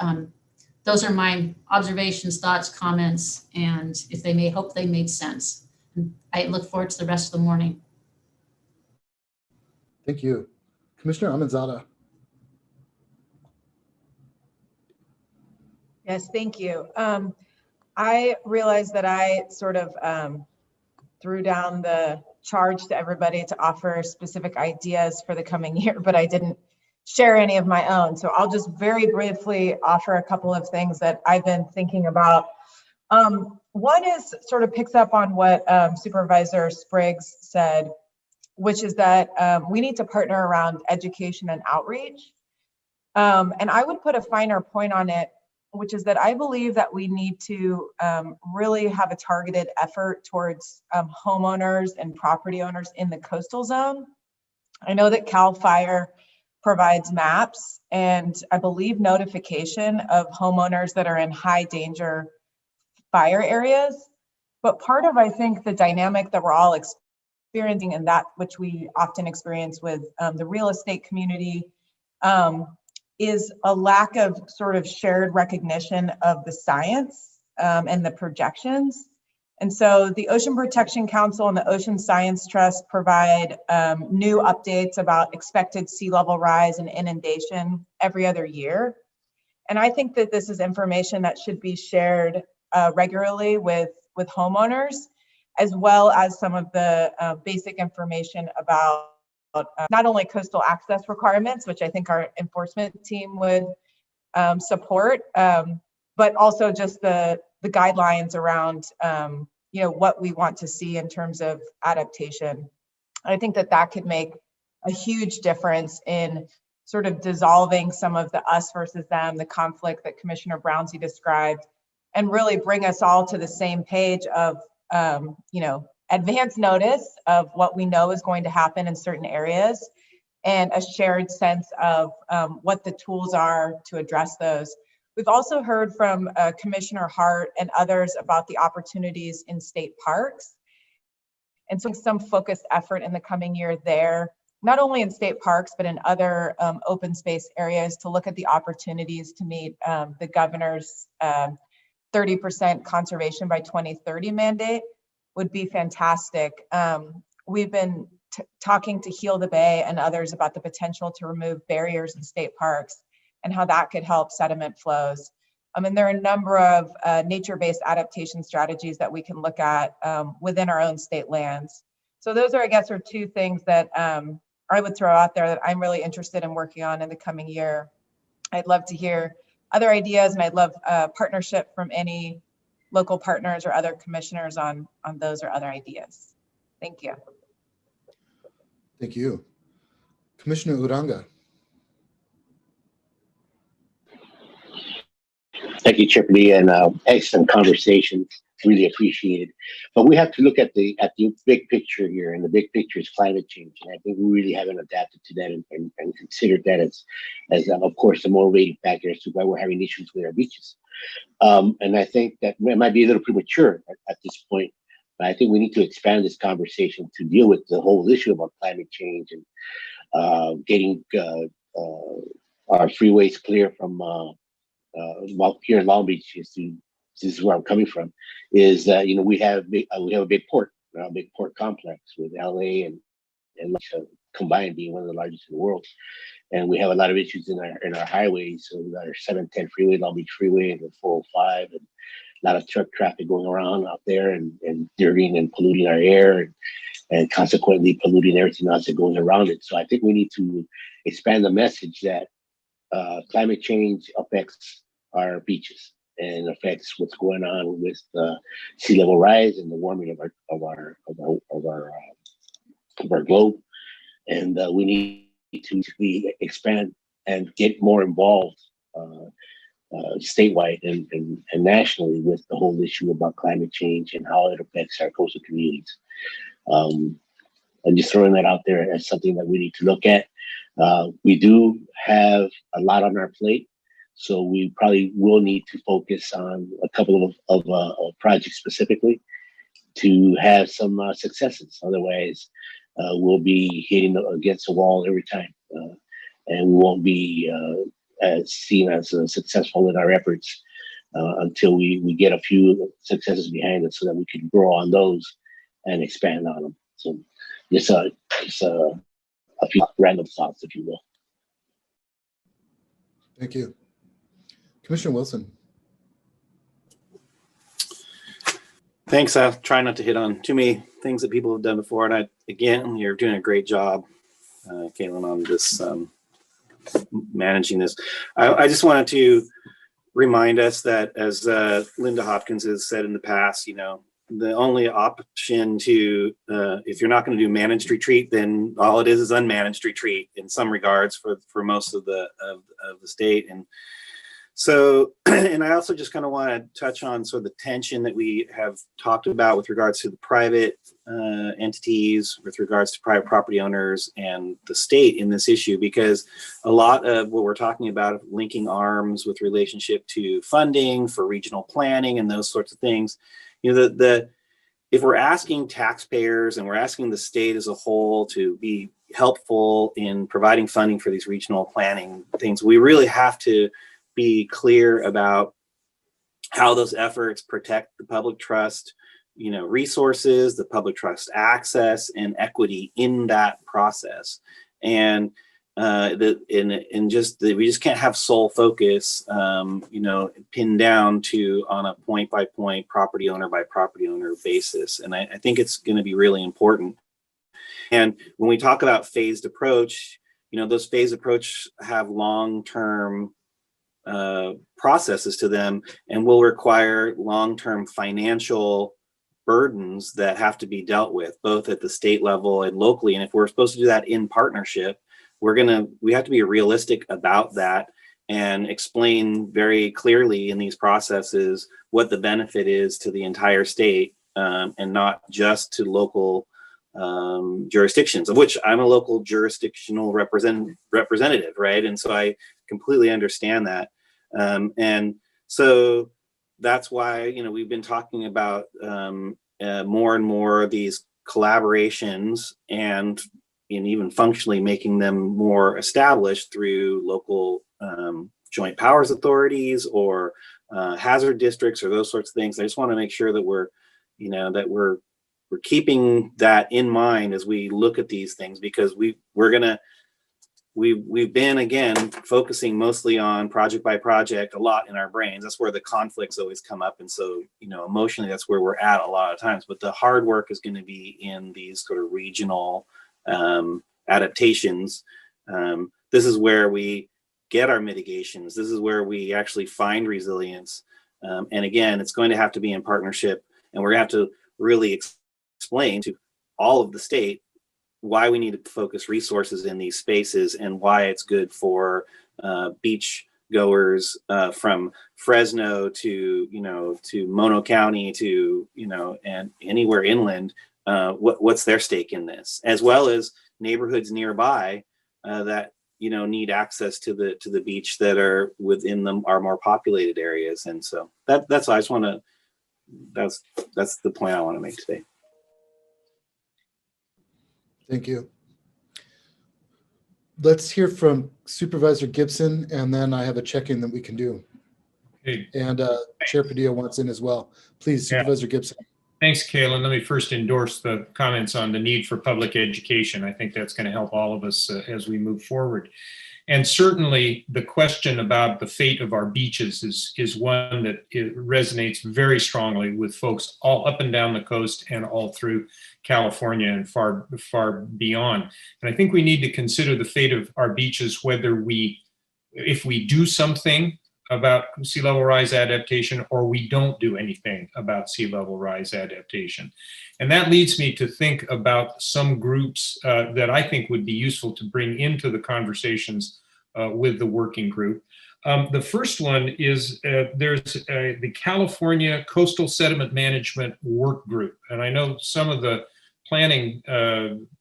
those are my observations, thoughts, comments, and if they may, hope they made sense. And I look forward to the rest of the morning. Thank you. Commissioner Amanzada. Yes, thank you. I realized that I sort of threw down the charge to everybody to offer specific ideas for the coming year, but I didn't share any of my own. So I'll just very briefly offer a couple of things that I've been thinking about. One is sort of picks up on what Supervisor Spriggs said, which is that we need to partner around education and outreach. And I would put a finer point on it, which is that I believe that we need to really have a targeted effort towards homeowners and property owners in the coastal zone. I know that CAL FIRE provides maps and I believe notification of homeowners that are in high danger fire areas. But part of, I think, the dynamic that we're all experiencing, and that which we often experience with the real estate community, is a lack of sort of shared recognition of the science and the projections. And so the Ocean Protection Council and the Ocean Science Trust provide new updates about expected sea level rise and inundation every other year. And I think that this is information that should be shared regularly with homeowners, as well as some of the basic information about not only coastal access requirements, which I think our enforcement team would support, but also just the guidelines around what we want to see in terms of adaptation. I think that could make a huge difference in sort of dissolving some of the us versus them, the conflict that Commissioner Brownsy described, and really bring us all to the same page of advance notice of what we know is going to happen in certain areas and a shared sense of what the tools are to address those. We've also heard from Commissioner Hart and others about the opportunities in state parks. And so some focused effort in the coming year there, not only in state parks, but in other open space areas to look at the opportunities to meet the governor's 30% conservation by 2030 mandate would be fantastic. We've been talking to Heal the Bay and others about the potential to remove barriers in state parks and how that could help sediment flows. And there are a number of nature-based adaptation strategies that we can look at within our own state lands. So those are, I guess, are two things that I would throw out there that I'm really interested in working on in the coming year. I'd love to hear other ideas, and I'd love partnership from any local partners or other commissioners on those or other ideas. Thank you. Thank you. Commissioner Uranga. Thank you, Tripoli, and excellent conversation. Really appreciated. But we have to look at the big picture here, and the big picture is climate change. And I think we really haven't adapted to that and considered that as of course, the motivating factor as to why we're having issues with our beaches. And I think that it might be a little premature at this point. But I think we need to expand this conversation to deal with the whole issue about climate change and getting our freeways clear from here in Long Beach. This is where I'm coming from. Is that we have a big port, a big port complex with LA and combined being one of the largest in the world. And we have a lot of issues in our highways. So we got our 710 freeway, Long Beach Freeway, and the 405, and a lot of truck traffic going around out there and dirtying and polluting our air and consequently polluting everything else that goes around it. So I think we need to expand the message that climate change affects our beaches and affects what's going on with sea level rise and the warming of our globe. And we need to expand and get more involved statewide and nationally with the whole issue about climate change and how it affects our coastal communities. I'm just throwing that out there as something that we need to look at. We do have a lot on our plate, so we probably will need to focus on a couple of projects specifically to have some successes. Otherwise, we'll be hitting against the wall every time, and we won't be as seen as successful in our efforts until we get a few successes behind us, so that we can grow on those and expand on them. So just a few random thoughts, if you will. Thank you. Commissioner Wilson. Thanks. I'll try not to hit on too many things that people have done before. And again, you're doing a great job, Caitlin, on this, managing this. I just wanted to remind us that, as Linda Hopkins has said in the past, the only option to, if you're not going to do managed retreat, then all it is unmanaged retreat in some regards for most of the state. And so, and I also just kind of want to touch on sort of the tension that we have talked about with regards to the private entities, with regards to private property owners and the state in this issue, because a lot of what we're talking about, linking arms with relationship to funding for regional planning and those sorts of things, if we're asking taxpayers and we're asking the state as a whole to be helpful in providing funding for these regional planning things, we really have to be clear about how those efforts protect the public trust, resources, the public trust access and equity in that process. And we just can't have sole focus, pinned down to on a point by point, property owner by property owner basis. And I think it's going to be really important. And when we talk about phased approach, those phased approach have long-term processes to them and will require long-term financial burdens that have to be dealt with both at the state level and locally. And if we're supposed to do that in partnership, we have to be realistic about that and explain very clearly in these processes what the benefit is to the entire state, and not just to local jurisdictions, of which I'm a local jurisdictional representative, right? And so I completely understand that. And so that's why, we've been talking about more and more of these collaborations and even functionally making them more established through local joint powers authorities or hazard districts or those sorts of things. I just want to make sure that we're keeping that in mind as we look at these things, because we've been, again, focusing mostly on project by project a lot in our brains. That's where the conflicts always come up. And so, emotionally, that's where we're at a lot of times. But the hard work is going to be in these sort of regional adaptations. This is where we get our mitigations. This is where we actually find resilience. And again, it's going to have to be in partnership. And we're going to have to really explain to all of the state why we need to focus resources in these spaces and why it's good for beach goers from Fresno to Mono County to and anywhere inland. What's their stake in this, as well as neighborhoods nearby that need access to the beach that are within our more populated areas. And so that's why I just want to that's the point I want to make today. Thank you. Let's hear from Supervisor Gibson, and then I have a check-in that we can do. Okay. And Chair Padilla wants in as well. Please, Yeah. Supervisor Gibson. Thanks, Kalen. Let me first endorse the comments on the need for public education. I think that's going to help all of us as we move forward. And certainly the question about the fate of our beaches is one that it resonates very strongly with folks all up and down the coast and all through California and far, far beyond. And I think we need to consider the fate of our beaches, if we do something about sea level rise adaptation or we don't do anything about sea level rise adaptation. And that leads me to think about some groups that I think would be useful to bring into the conversations with the working group. The first one is there's the California Coastal Sediment Management Work Group. And I know some of the planning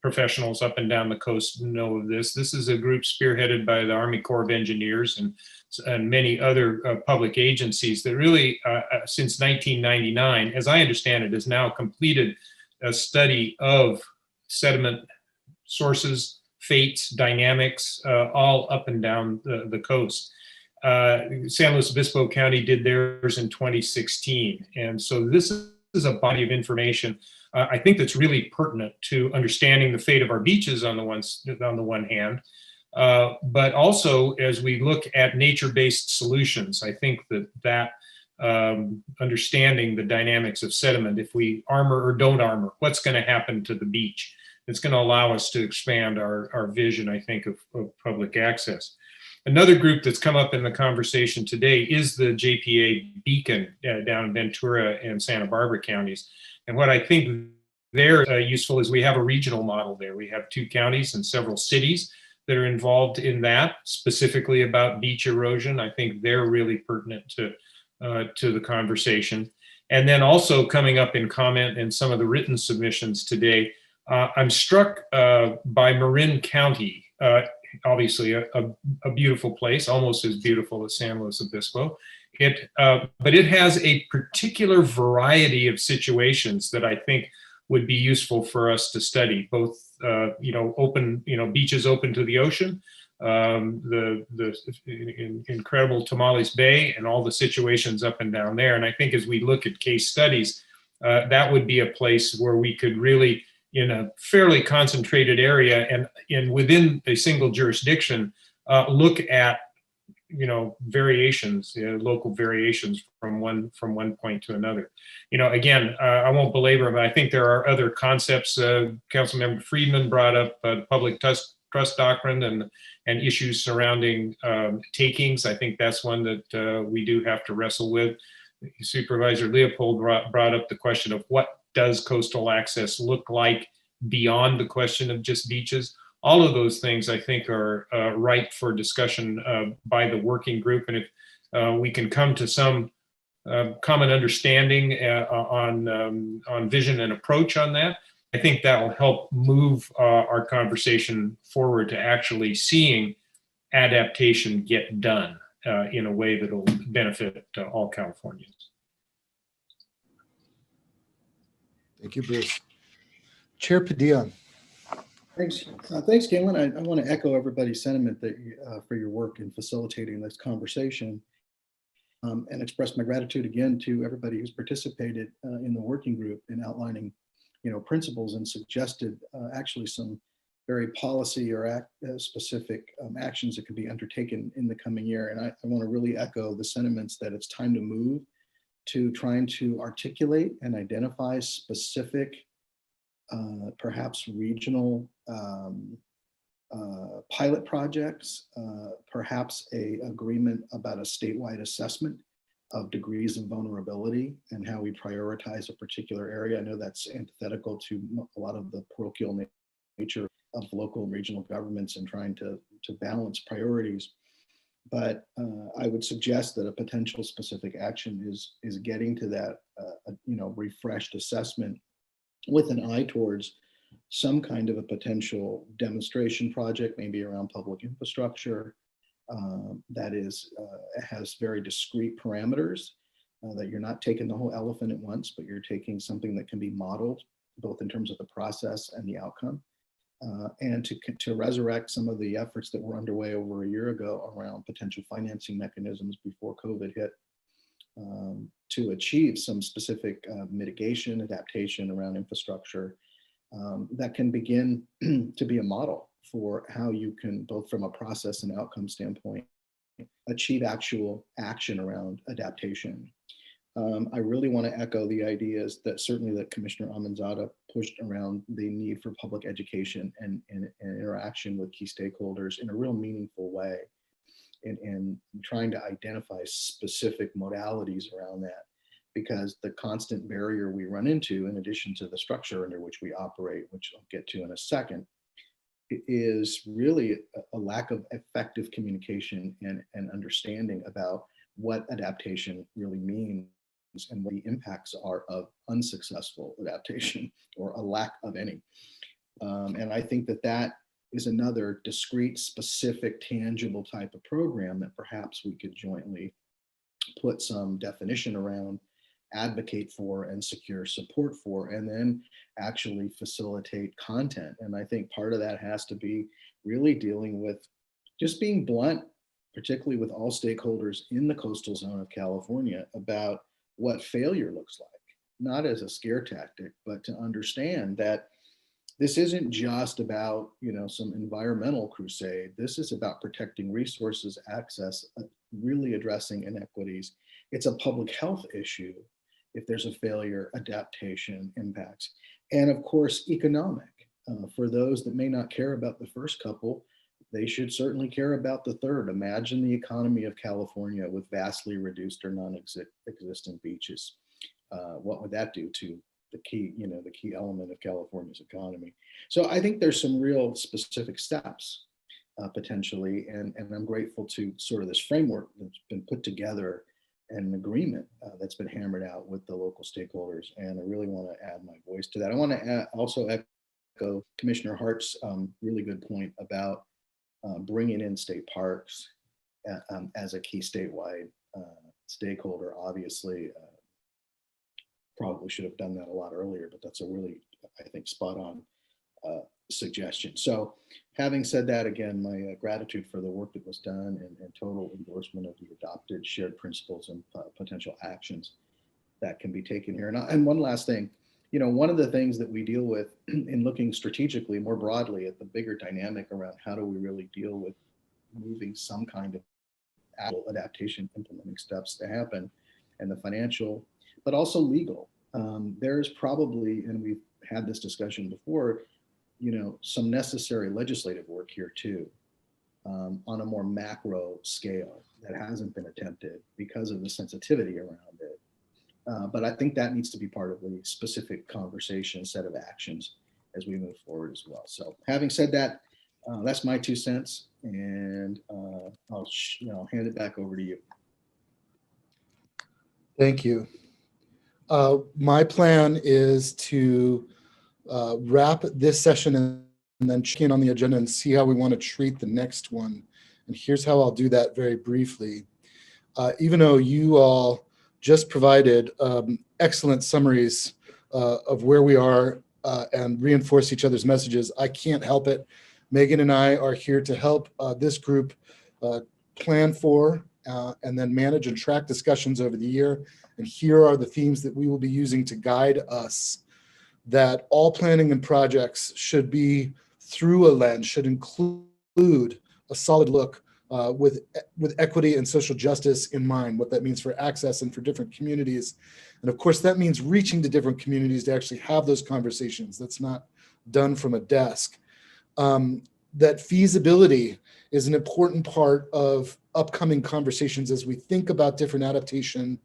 professionals up and down the coast know of this. This is a group spearheaded by the Army Corps of Engineers and many other public agencies that really, since 1999, as I understand it, has now completed a study of sediment sources, fates, dynamics, all up and down the coast. San Luis Obispo County did theirs in 2016. And so this is a body of information I think that's really pertinent to understanding the fate of our beaches on the one hand, but also as we look at nature-based solutions. I think that understanding the dynamics of sediment, if we armor or don't armor, what's going to happen to the beach? It's going to allow us to expand our vision, I think, of public access. Another group that's come up in the conversation today is the JPA Beacon down in Ventura and Santa Barbara counties. And what I think they're useful is we have a regional model there. We have 2 counties and several cities that are involved in that, specifically about beach erosion. I think they're really pertinent to the conversation. And then also coming up in comment in some of the written submissions today, I'm struck by Marin County, obviously a beautiful place, almost as beautiful as San Luis Obispo. But it has a particular variety of situations that I think would be useful for us to study, both open, beaches open to the ocean, the incredible Tamales Bay and all the situations up and down there. And I think as we look at case studies, that would be a place where we could really, in a fairly concentrated area and within a single jurisdiction, look at variations, local variations from one point to another. Again, I won't belabor, but I think there are other concepts. Councilmember Friedman brought up public trust doctrine and issues surrounding takings. I think that's one that we do have to wrestle with. Supervisor Leopold brought up the question of what does coastal access look like beyond the question of just beaches. All of those things I think are ripe for discussion by the working group. And if we can come to some common understanding on vision and approach on that, I think that will help move our conversation forward to actually seeing adaptation get done in a way that will benefit all Californians. Thank you, Bruce. Chair Padilla. Thanks, Caitlin. I want to echo everybody's sentiment that for your work in facilitating this conversation, and express my gratitude again to everybody who's participated in the working group in outlining, principles and suggested actually some very policy or specific actions that could be undertaken in the coming year. And I want to really echo the sentiments that it's time to move to trying to articulate and identify specific perhaps regional pilot projects, perhaps a agreement about a statewide assessment of degrees of vulnerability and how we prioritize a particular area. I know that's antithetical to a lot of the parochial nature of local and regional governments and trying to balance priorities. But I would suggest that a potential specific action is getting to that refreshed assessment with an eye towards some kind of a potential demonstration project, maybe around public infrastructure that has very discrete parameters that you're not taking the whole elephant at once, but you're taking something that can be modeled, both in terms of the process and the outcome, and to resurrect some of the efforts that were underway over a year ago around potential financing mechanisms before COVID hit, to achieve some specific mitigation, adaptation around infrastructure that can begin to be a model for how you can, both from a process and outcome standpoint, achieve actual action around adaptation. I really want to echo the ideas that certainly that Commissioner Amanzada pushed around the need for public education and interaction with key stakeholders in a real meaningful way, and trying to identify specific modalities around that, because the constant barrier we run into, in addition to the structure under which we operate, which I'll get to in a second, is really a lack of effective communication and understanding about what adaptation really means and what the impacts are of unsuccessful adaptation or a lack of any. And I think that that is another discrete, specific, tangible type of program that perhaps we could jointly put some definition around, advocate for, and secure support for, and then actually facilitate content. And I think part of that has to be really dealing with just being blunt, particularly with all stakeholders in the coastal zone of California, about what failure looks like, not as a scare tactic, but to understand that this isn't just about, some environmental crusade. This is about protecting resources, access, really addressing inequities. It's a public health issue if there's a failure, adaptation impacts. And of course, economic. For those that may not care about the first couple, they should certainly care about the third. Imagine the economy of California with vastly reduced or non-existent beaches. What would that do to the key element of California's economy? So I think there's some real specific steps potentially, and I'm grateful to sort of this framework that's been put together and an agreement that's been hammered out with the local stakeholders. And I really want to add my voice to that. I want to also echo Commissioner Hart's really good point about bringing in state parks as a key statewide stakeholder. Obviously, probably should have done that a lot earlier, but that's a really, I think, spot on suggestion. So having said that, again, my gratitude for the work that was done and total endorsement of the adopted shared principles and potential actions that can be taken here. And one last thing, one of the things that we deal with in looking strategically more broadly at the bigger dynamic around how do we really deal with moving some kind of actual adaptation implementing steps to happen, and the financial, but also legal. There's probably, and we've had this discussion before, some necessary legislative work here too, on a more macro scale that hasn't been attempted because of the sensitivity around it. But I think that needs to be part of the specific conversation set of actions as we move forward as well. So having said that, that's my 2 cents, and I'll hand it back over to you. Thank you. My plan is to wrap this session and then check in on the agenda and see how we want to treat the next one. And here's how I'll do that very briefly. Even though you all just provided excellent summaries of where we are and reinforce each other's messages, I can't help it. Megan and I are here to help this group plan for and then manage and track discussions over the year. And here are the themes that we will be using to guide us. That all planning and projects should be through a lens, should include a solid look with equity and social justice in mind, what that means for access and for different communities. And of course, that means reaching to different communities to actually have those conversations. That's not done from a desk. That feasibility is an important part of upcoming conversations as we think about different adaptation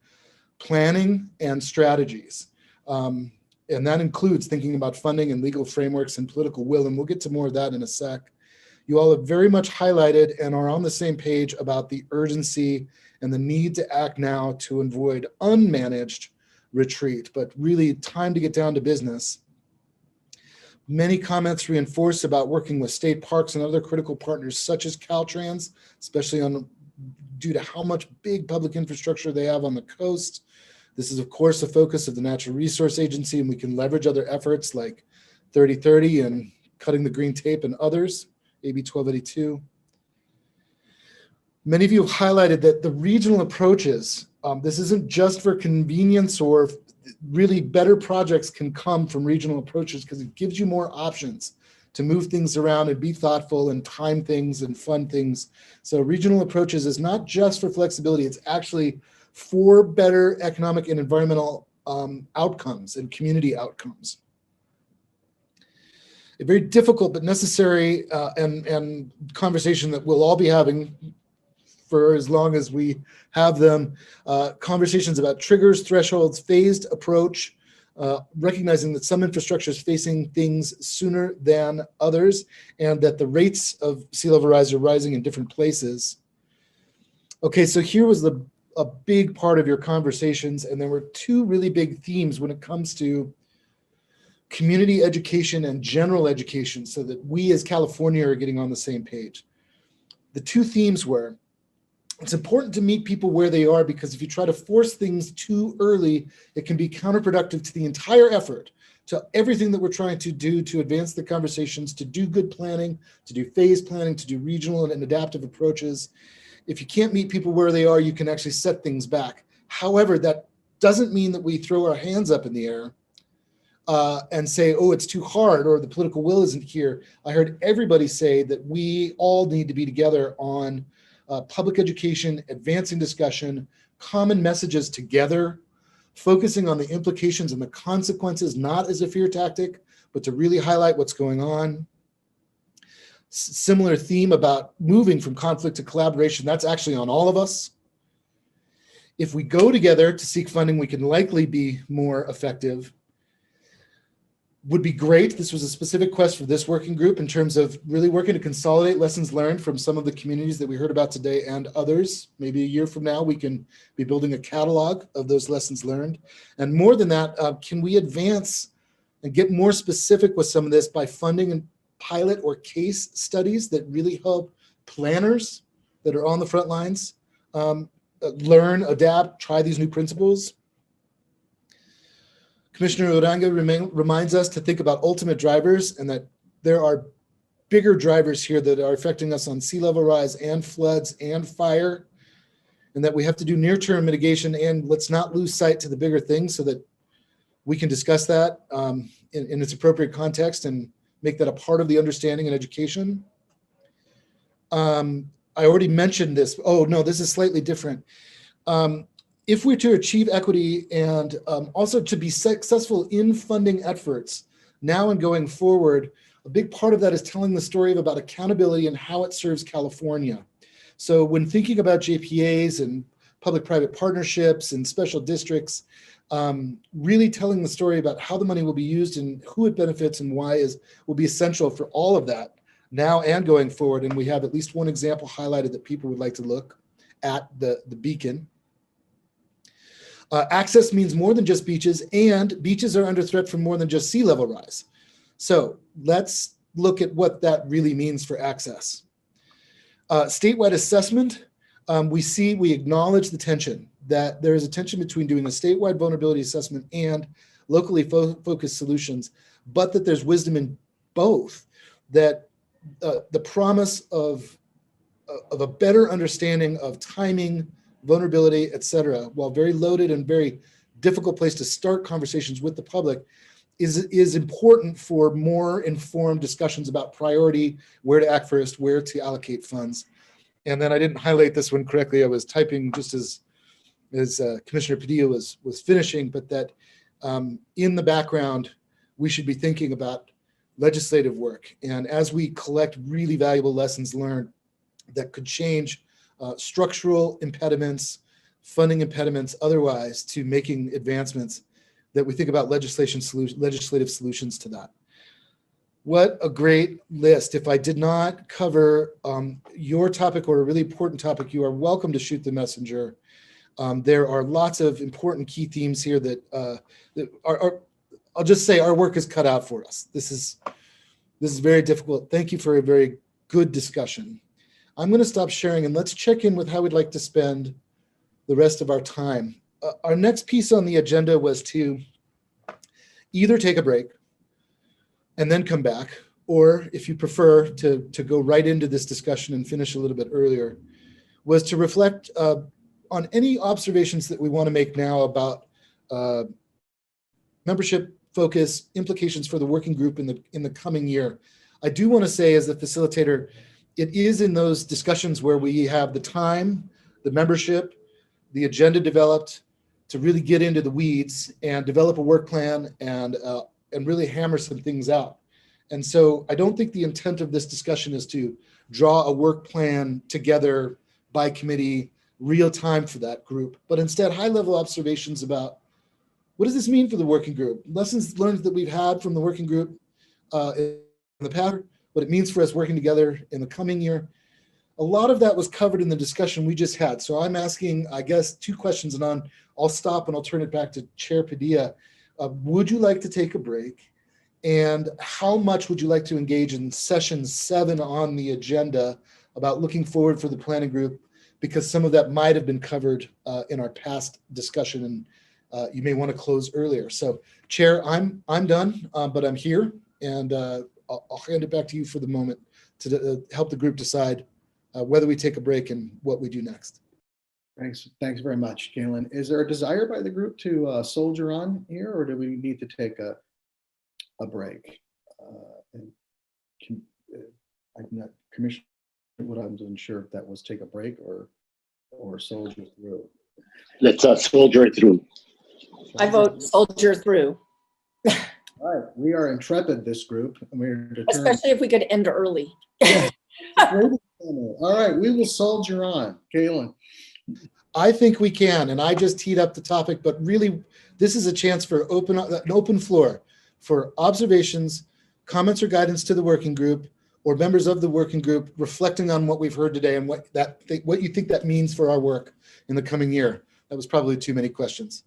planning and strategies. And that includes thinking about funding and legal frameworks and political will. And we'll get to more of that in a sec. You all have very much highlighted and are on the same page about the urgency and the need to act now to avoid unmanaged retreat, but really time to get down to business. Many comments reinforce about working with state parks and other critical partners such as Caltrans, especially due to how much big public infrastructure they have on the coast. This is, of course, a focus of the Natural Resource Agency, and we can leverage other efforts like 3030 and cutting the green tape and others, AB 1282. Many of you have highlighted that the regional approaches, this isn't just for convenience, or really better projects can come from regional approaches because it gives you more options to move things around and be thoughtful and time things and fund things. So regional approaches is not just for flexibility, it's actually for better economic and environmental outcomes and community outcomes. A very difficult but necessary and conversation that we'll all be having for as long as we have them, conversations about triggers, thresholds, phased approach, recognizing that some infrastructure is facing things sooner than others, and that the rates of sea level rise are rising in different places. Okay, so here was a big part of your conversations, and there were two really big themes when it comes to community education and general education, so that we as California are getting on the same page. The two themes were, it's important to meet people where they are, because if you try to force things too early, it can be counterproductive to the entire effort, to everything that we're trying to do to advance the conversations, to do good planning, to do phase planning, to do regional and adaptive approaches. If you can't meet people where they are, you can actually set things back. However, that doesn't mean that we throw our hands up in the air and say, oh, it's too hard, or the political will isn't here. I heard everybody say that we all need to be together on public education, advancing discussion, common messages together, focusing on the implications and the consequences, not as a fear tactic, but to really highlight what's going on. Similar theme about moving from conflict to collaboration, that's actually on all of us. If we go together to seek funding, we can likely be more effective. Would be great. This was a specific quest for this working group in terms of really working to consolidate lessons learned from some of the communities that we heard about today and others. Maybe a year from now, we can be building a catalog of those lessons learned. And more than that, can we advance and get more specific with some of this by funding and pilot or case studies that really help planners that are on the front lines learn, adapt, try these new principles? Commissioner Uranga reminds us to think about ultimate drivers, and that there are bigger drivers here that are affecting us on sea level rise and floods and fire, and that we have to do near-term mitigation, and let's not lose sight to the bigger things so that we can discuss that in its appropriate context and make that a part of the understanding and education. I already mentioned this. Oh, no, this is slightly different. If we're to achieve equity and also to be successful in funding efforts now and going forward, a big part of that is telling the story about accountability and how it serves California. So when thinking about JPAs and public-private partnerships and special districts, really telling the story about how the money will be used and who it benefits and why will be essential for all of that now and going forward. And we have at least one example highlighted that people would like to look at, the beacon. Access means more than just beaches, and beaches are under threat from more than just sea level rise. So let's look at what that really means for access. Statewide assessment, we acknowledge the tension, that there is a tension between doing a statewide vulnerability assessment and locally focused solutions, but that there's wisdom in both, that the promise of a better understanding of timing, vulnerability, et cetera, while very loaded and very difficult place to start conversations with the public, is important for more informed discussions about priority, where to act first, where to allocate funds. And then I didn't highlight this one correctly. I was typing just as Commissioner Padilla was finishing, but that in the background, we should be thinking about legislative work. And as we collect really valuable lessons learned that could change structural impediments, funding impediments, otherwise, to making advancements, that we think about legislative solutions to that. What a great list. If I did not cover your topic or a really important topic, you are welcome to shoot the messenger. There are lots of important key themes here that are, I'll just say our work is cut out for us. This is very difficult. Thank you for a very good discussion. I'm going to stop sharing and let's check in with how we'd like to spend the rest of our time. our next piece on the agenda was to either take a break and then come back, or if you prefer to go right into this discussion and finish a little bit earlier, was to reflect on any observations that we want to make now about membership focus, implications for the working group in the coming year. I do want to say, as the facilitator, it is in those discussions where we have the time, the membership, the agenda developed to really get into the weeds and develop a work plan and really hammer some things out. And so I don't think the intent of this discussion is to draw a work plan together by committee, real time for that group, but instead high-level observations about what does this mean for the working group? Lessons learned that we've had from the working group in the past, what it means for us working together in the coming year. A lot of that was covered in the discussion we just had. So I'm asking, I guess, two questions, and I'll stop and I'll turn it back to Chair Padilla. Would you like to take a break? And how much would you like to engage in session 7 on the agenda about looking forward for the planning group? Because some of that might have been covered in our past discussion, and you may want to close earlier. So Chair, I'm done, but I'm here, and I'll hand it back to you for the moment to help the group decide whether we take a break and what we do next. Thanks very much, Galen. Is there a desire by the group to soldier on here, or do we need to take a break? I'm not Commissioner Wood, I wasn't sure if that was take a break or soldier through. Let's soldier it through. I vote soldier through, All right, we are intrepid, this group, and we're determined. especially if we could end early. All right, we will soldier on. Galen. I think we can, and I just teed up the topic, but really this is a chance for an open floor for observations, comments or guidance to the working group or members of the working group reflecting on what we've heard today and what you think that means for our work in the coming year. That was probably too many questions.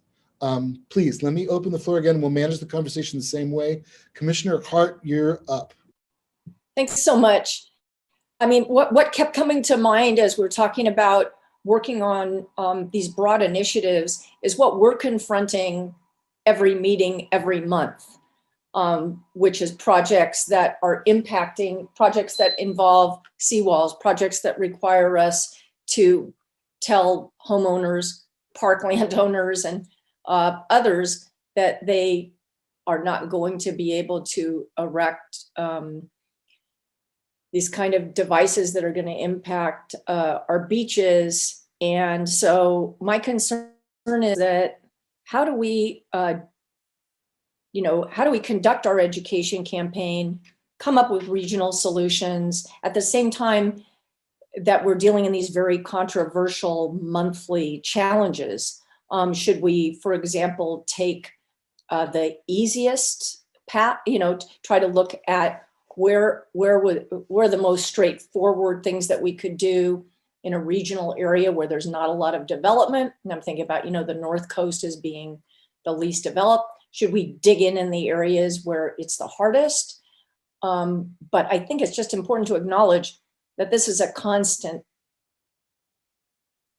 Please, let me open the floor again. We'll manage the conversation the same way. Commissioner Hart, you're up. Thanks so much. I mean, what kept coming to mind as we're talking about working on these broad initiatives is what we're confronting every meeting, every month, which is projects that are impacting, projects that involve seawalls, projects that require us to tell homeowners, park landowners, and others that they are not going to be able to erect these kind of devices that are going to impact our beaches. And so my concern is that how do we conduct our education campaign, come up with regional solutions at the same time that we're dealing in these very controversial monthly challenges? Should we, for example, take the easiest path, try to look at where the most straightforward things that we could do in a regional area where there's not a lot of development? And I'm thinking about, the North Coast as being the least developed. Should we dig in the areas where it's the hardest? But I think it's just important to acknowledge that this is a constant,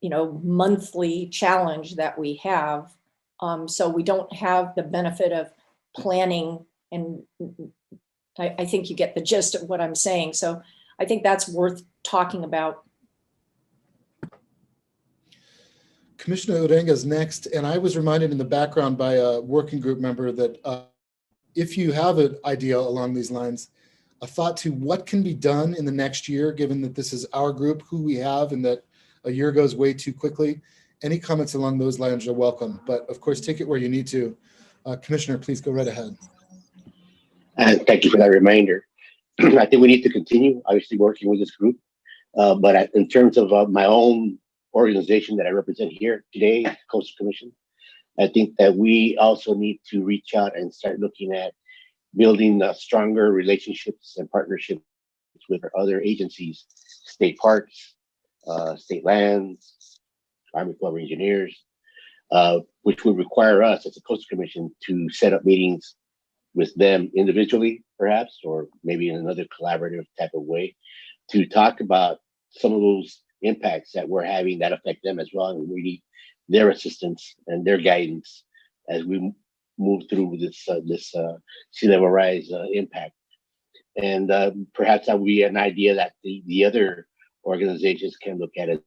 monthly challenge that we have. So we don't have the benefit of planning, and I think you get the gist of what I'm saying. So I think that's worth talking about. Commissioner Uranga is next, and I was reminded in the background by a working group member that if you have an idea along these lines, a thought to what can be done in the next year, given that this is our group, who we have, and that a year goes way too quickly. Any comments along those lines are welcome, but of course, take it where you need to. Commissioner, please go right ahead. And thank you for that reminder. I think we need to continue, obviously, working with this group. But in terms of my own organization that I represent here today, Coastal Commission, I think that we also need to reach out and start looking at building stronger relationships and partnerships with our other agencies, state parks, state lands, Army Corps of Engineers, which would require us as a Coastal Commission to set up meetings with them individually, perhaps, or maybe in another collaborative type of way, to talk about some of those impacts that we're having that affect them as well, and really their assistance and their guidance as we move through this sea level rise impact. And perhaps that would be an idea that the other organizations can look at it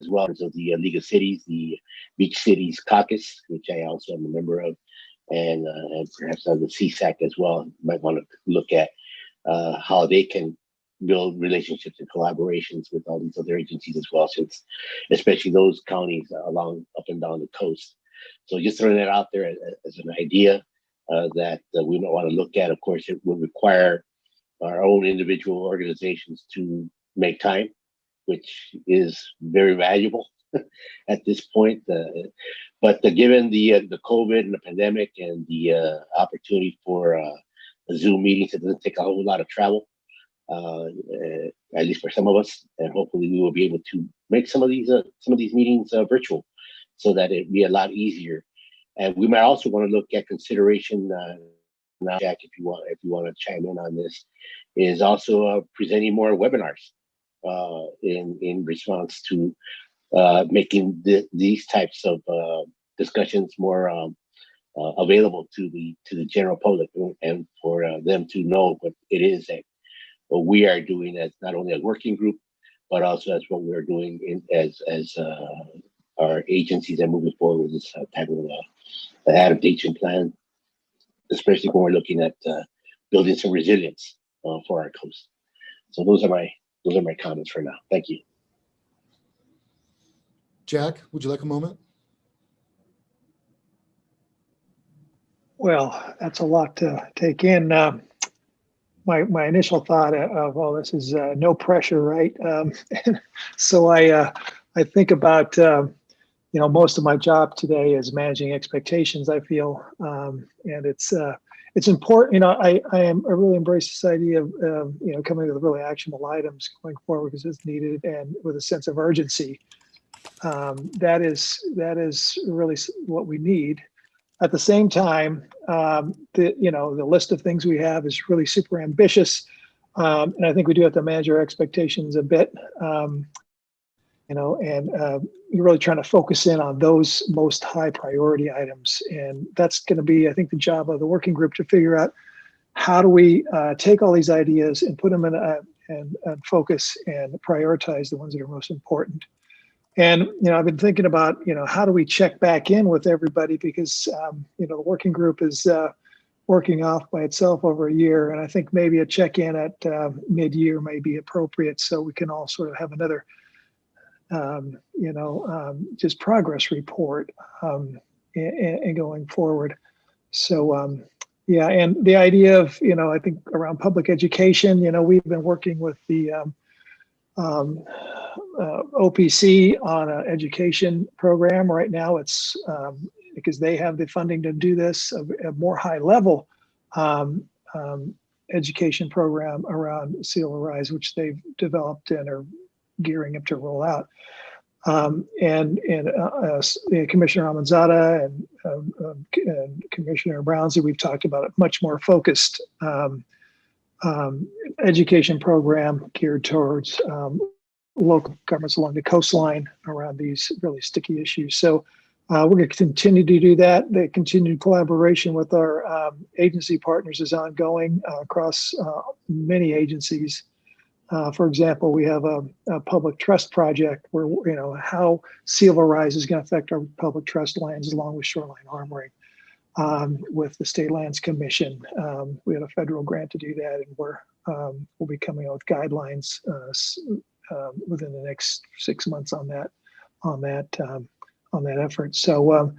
as well. So the League of Cities, the Beach Cities Caucus, which I also am a member of, and perhaps the CSAC as well, might want to look at how they can build relationships and collaborations with all these other agencies as well, since especially those counties along up and down the coast. So just throwing that out there as an idea that we might want to look at. Of course, it would require our own individual organizations to make time, which is very valuable at this point. But given the COVID and the pandemic and the opportunity for Zoom meetings, it doesn't take a whole lot of travel, at least for some of us. And hopefully we will be able to make some of these meetings virtual, so that it'd be a lot easier. And we might also want to look at consideration. Now, Jack, if you want to chime in on this, is also presenting more webinars in response to making these types of discussions more available to the general public, and for them to know what it is that what we are doing as not only a working group, but also as what we're doing as our agencies are moving forward with this type of adaptation plan, especially when we're looking at building some resilience for our coast. So those are my comments for now. Thank you. Jack, would you like a moment? Well, that's a lot to take in. My initial thought of all this is no pressure, right? So I think about most of my job today is managing expectations, I feel, and it's important. I really embrace this idea of coming with really actionable items going forward, because it's needed, and with a sense of urgency. That is really what we need. At the same time, the list of things we have is really super ambitious, and I think we do have to manage our expectations a bit. You're really trying to focus in on those most high priority items. And that's going to be, I think, the job of the working group, to figure out how do we take all these ideas and put them in and focus and prioritize the ones that are most important. And, I've been thinking about, how do we check back in with everybody, because, the working group is working off by itself over a year. And I think maybe a check-in at mid-year may be appropriate, so we can all sort of have another just progress report and going forward. So, and the idea of, I think around public education, we've been working with the OPC on an education program. Right now it's because they have the funding to do this, a more high level education program around sea level rise, which they've developed and are gearing up to roll out. And Commissioner Almanzada and Commissioner Brownsley, we've talked about a much more focused education program geared towards local governments along the coastline around these really sticky issues. So we're going to continue to do that. The continued collaboration with our agency partners is ongoing across many agencies. For example, we have a public trust project where, how sea level rise is going to affect our public trust lands along with shoreline armoring with the State Lands Commission. We had a federal grant to do that, and we'll be coming out with guidelines within the next 6 months on that effort. So,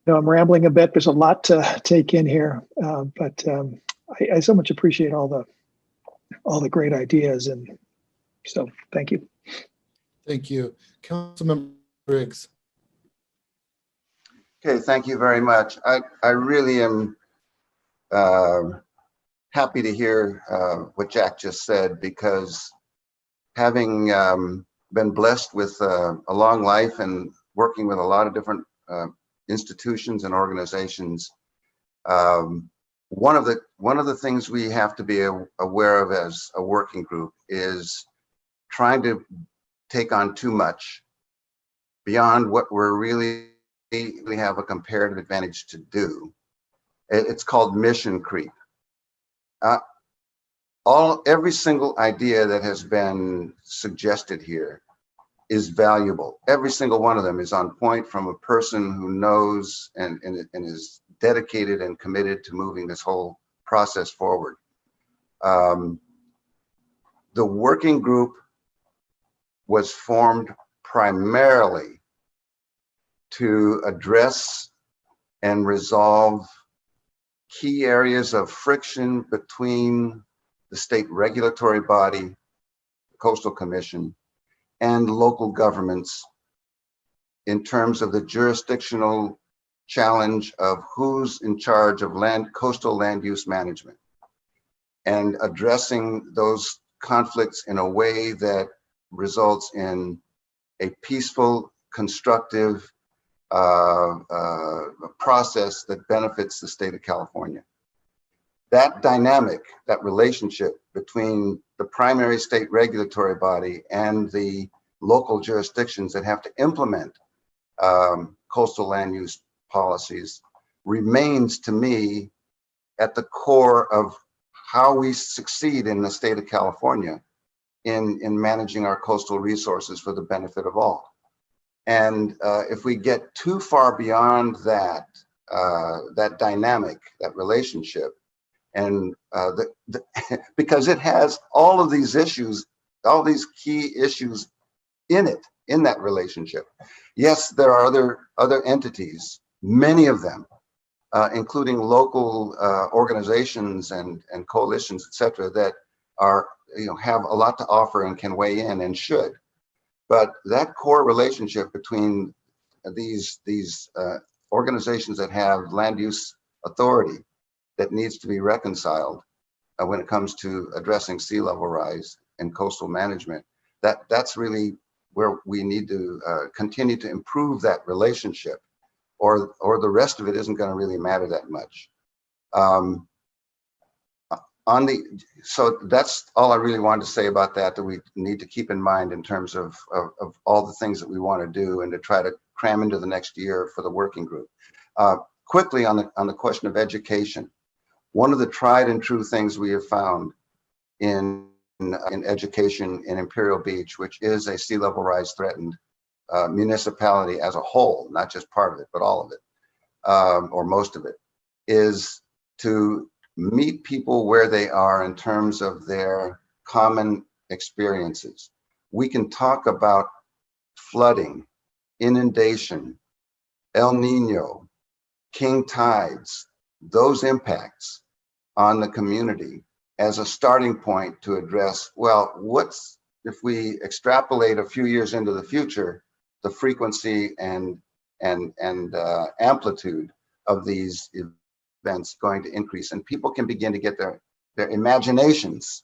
I'm rambling a bit. There's a lot to take in here, but I so much appreciate all the great ideas, and so thank you. Thank you. Councilmember Briggs. Okay, thank you very much. I really am happy to hear what Jack just said, because having been blessed with a long life and working with a lot of different institutions and organizations, one of the things we have to be aware of as a working group is trying to take on too much beyond what we have a comparative advantage to do. It's called mission creep. Every single idea that has been suggested here is valuable. Every single one of them is on point from a person who knows and is dedicated and committed to moving this whole process forward. The working group was formed primarily to address and resolve key areas of friction between the state regulatory body, the Coastal Commission, and local governments in terms of the jurisdictional challenge of who's in charge of coastal land use management, and addressing those conflicts in a way that results in a peaceful, constructive process that benefits the state of California. That dynamic, that relationship between the primary state regulatory body and the local jurisdictions that have to implement coastal land use policies remains, to me, at the core of how we succeed in the state of California in managing our coastal resources for the benefit of all. And if we get too far beyond that, that dynamic, that relationship, and because it has all of these issues, all these key issues in it, in that relationship. Yes, there are other entities, many of them, including local organizations and coalitions, et cetera, that are, have a lot to offer and can weigh in and should. But that core relationship between these organizations that have land use authority that needs to be reconciled when it comes to addressing sea level rise and coastal management, that's really where we need to continue to improve that relationship, or the rest of it isn't going to really matter that much. So that's all I really wanted to say about that we need to keep in mind in terms of all the things that we want to do and to try to cram into the next year for the working group. Quickly on the question of education, one of the tried and true things we have found in education in Imperial Beach, which is a sea level rise threatened municipality as a whole, not just part of it, but all of it, or most of it, is to meet people where they are in terms of their common experiences. We can talk about flooding, inundation, El Nino, king tides, those impacts on the community as a starting point to address, well, what's, if we extrapolate a few years into the future, the frequency and amplitude of these events going to increase, and people can begin to get their imaginations,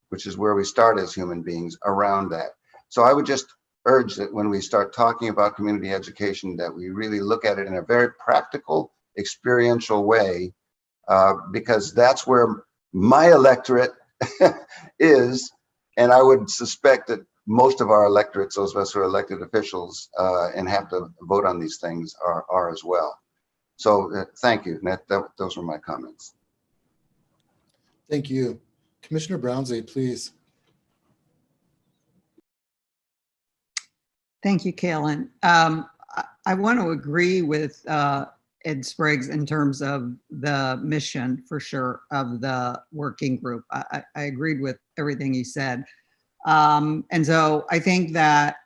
which is where we start as human beings, around that. So I would just urge that when we start talking about community education, that we really look at it in a very practical, experiential way, because that's where my electorate is, and I would suspect that most of our electorates, those of us who are elected officials and have to vote on these things, are as well. So thank you. Those were my comments. Thank you. Commissioner Brownsley, please. Thank you, Kalen. I want to agree with Ed Spriggs in terms of the mission, for sure, of the working group. I agreed with everything he said. And so I think that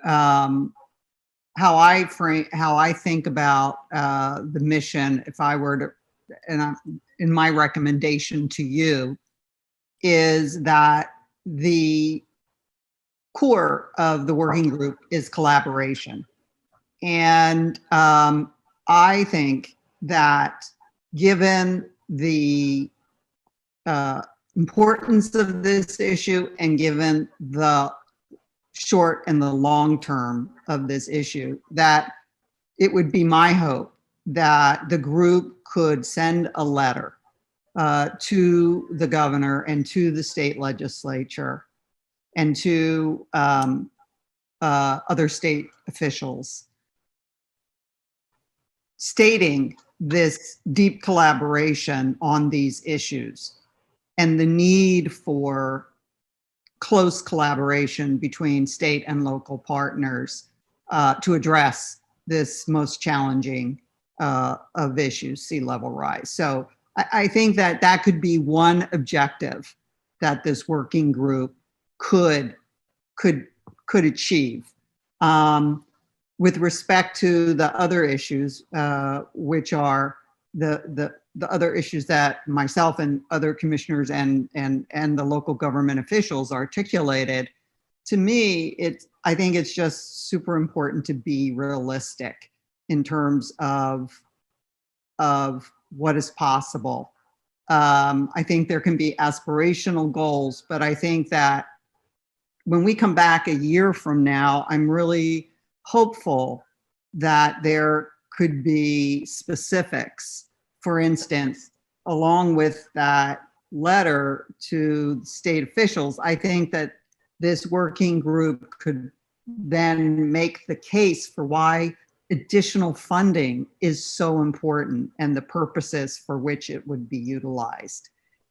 how I think about the mission, if I were to, and in my recommendation to you, is that the core of the working group is collaboration. And I think that given the importance of this issue and given the short and the long term of this issue, that it would be my hope that the group could send a letter to the governor and to the state legislature and to other state officials, stating this deep collaboration on these issues and the need for close collaboration between state and local partners to address this most challenging of issues, sea level rise. So I think that that could be one objective that this working group could achieve. With respect to the other issues, which are the other issues that myself and other commissioners and the local government officials articulated, to me, I think it's just super important to be realistic in terms of what is possible. I think there can be aspirational goals, but I think that when we come back a year from now, I'm really hopeful that there could be specifics. For instance, along with that letter to state officials, I think that this working group could then make the case for why additional funding is so important and the purposes for which it would be utilized.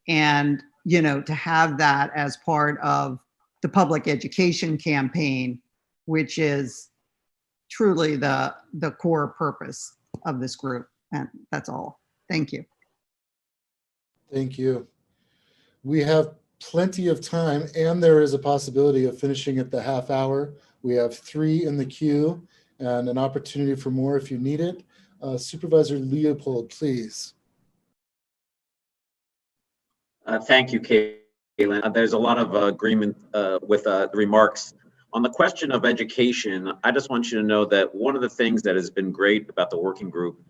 And, you know, to have that as part of the public education campaign, which is truly the core purpose of this group. And that's all. Thank you. Thank you. We have plenty of time, and there is a possibility of finishing at the half hour. We have 3 in the queue and an opportunity for more if you need it. Supervisor Leopold, please. Thank you, Caitlin. There's a lot of agreement with the remarks. On the question of education, I just want you to know that one of the things that has been great about the working group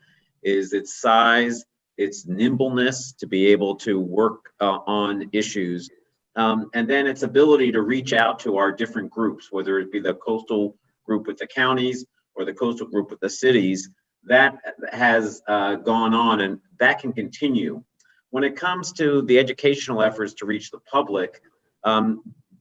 is its size, its nimbleness to be able to work on issues, and then its ability to reach out to our different groups, whether it be the coastal group with the counties or the coastal group with the cities. That has gone on, and that can continue. When it comes to the educational efforts to reach the public,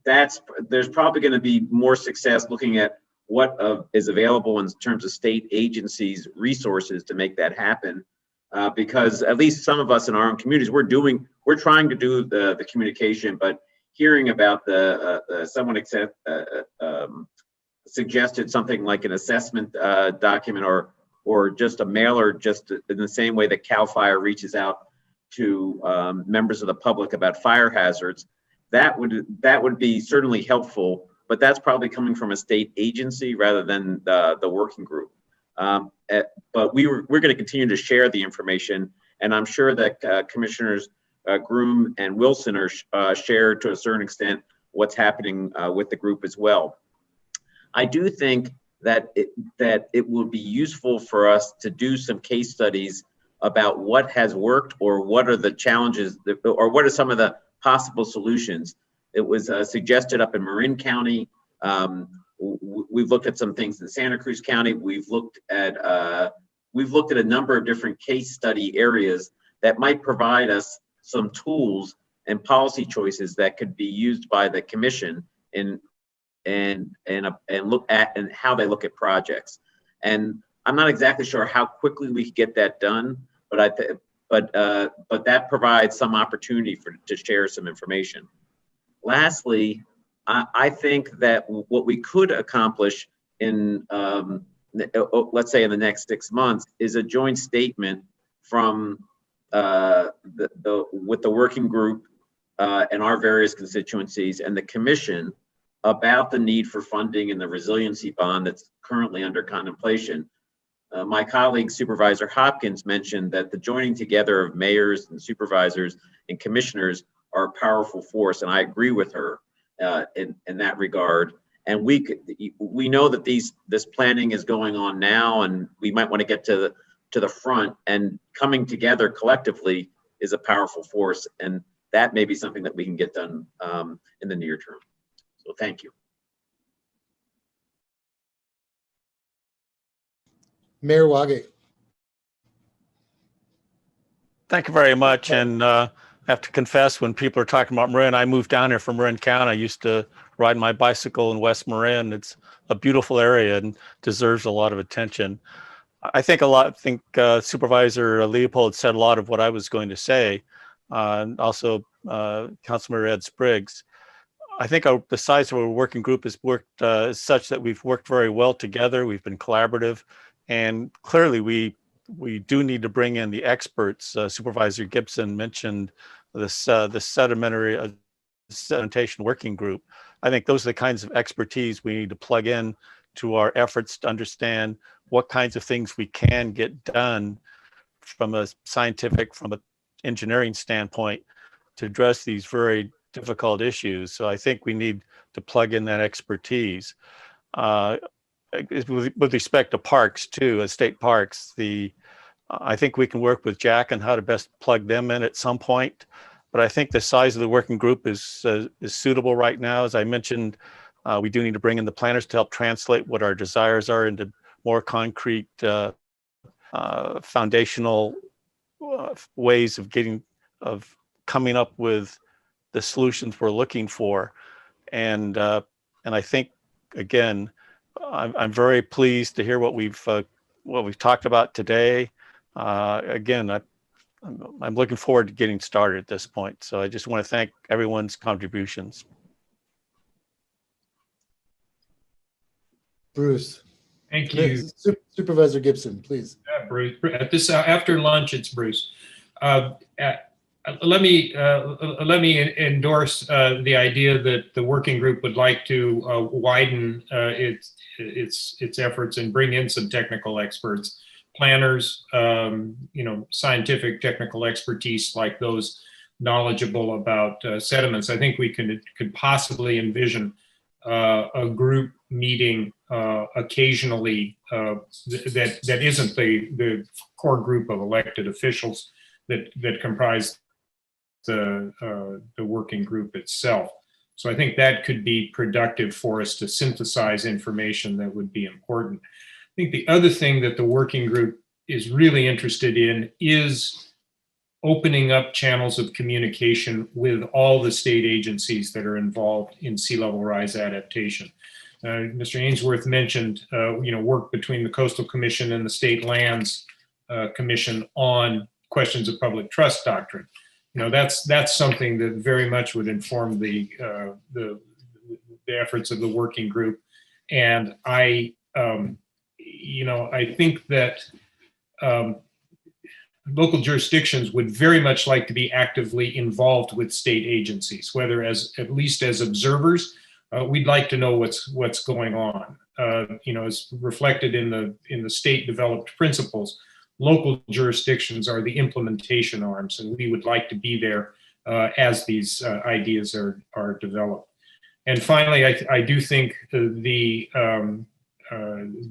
there's probably going to be more success looking at what is available in terms of state agencies' resources to make that happen. Because at least some of us in our own communities, we're trying to do the communication, but hearing about someone suggested something like an assessment document or just a mailer, just in the same way that CAL FIRE reaches out to members of the public about fire hazards, that would be certainly helpful, but that's probably coming from a state agency rather than the working group. But we're going to continue to share the information, and I'm sure that Commissioners Groom and Wilson are share to a certain extent what's happening with the group as well. I do think that it will be useful for us to do some case studies about what has worked or what are the challenges or what are some of the possible solutions. It was suggested up in Marin County. We've looked at some things in Santa Cruz County. We've looked at a number of different case study areas that might provide us some tools and policy choices that could be used by the commission and look at and how they look at projects. And I'm not exactly sure how quickly we could get that done, but that provides some opportunity to share some information. Lastly, I think that what we could accomplish in, let's say in the next 6 months, is a joint statement from with the working group and our various constituencies and the commission about the need for funding in the resiliency bond that's currently under contemplation. My colleague Supervisor Hopkins mentioned that the joining together of mayors and supervisors and commissioners are a powerful force, and I agree with her in that regard. And we know that this planning is going on now, and we might want to get to the front, and coming together collectively is a powerful force, and that may be something that we can get done in the near term. So thank you. Mayor Wage. Thank you very much. And have to confess, when people are talking about Marin, I moved down here from Marin County. I used to ride my bicycle in West Marin. It's a beautiful area and deserves a lot of attention. I think Supervisor Leopold said a lot of what I was going to say, and also Councilmember Ed Spriggs. I think the size of our working group has worked is such that we've worked very well together. We've been collaborative, and clearly we do need to bring in the experts. Supervisor Gibson mentioned the sedimentation working group. I think those are the kinds of expertise we need to plug in to our efforts to understand what kinds of things we can get done from a scientific, from an engineering standpoint to address these very difficult issues. So I think we need to plug in that expertise. With respect to parks too, state parks, I think we can work with Jack on how to best plug them in at some point. But I think the size of the working group is suitable right now. As I mentioned, we do need to bring in the planners to help translate what our desires are into more concrete foundational ways of coming up with the solutions we're looking for. And I think, again, I'm very pleased to hear what we've talked about today. Again, I'm looking forward to getting started at this point. So I just want to thank everyone's contributions. Bruce. Thank you. Supervisor Gibson, please. Bruce, at this after lunch, it's Bruce. Let me endorse the idea that the working group would like to widen its efforts and bring in some technical experts, planners, scientific technical expertise like those knowledgeable about sediments. I think we could possibly envision a group meeting occasionally that isn't the core group of elected officials that comprise the working group itself. So I think that could be productive for us to synthesize information that would be important. I think the other thing that the working group is really interested in is opening up channels of communication with all the state agencies that are involved in sea level rise adaptation. Mr. Ainsworth mentioned, work between the Coastal Commission and the State Lands Commission on questions of public trust doctrine. That's something that very much would inform the efforts of the working group. And I think that local jurisdictions would very much like to be actively involved with state agencies, whether at least as observers. We'd like to know what's going on. As reflected in the state developed principles, local jurisdictions are the implementation arms, and we would like to be there as these ideas are developed. And finally, I do think the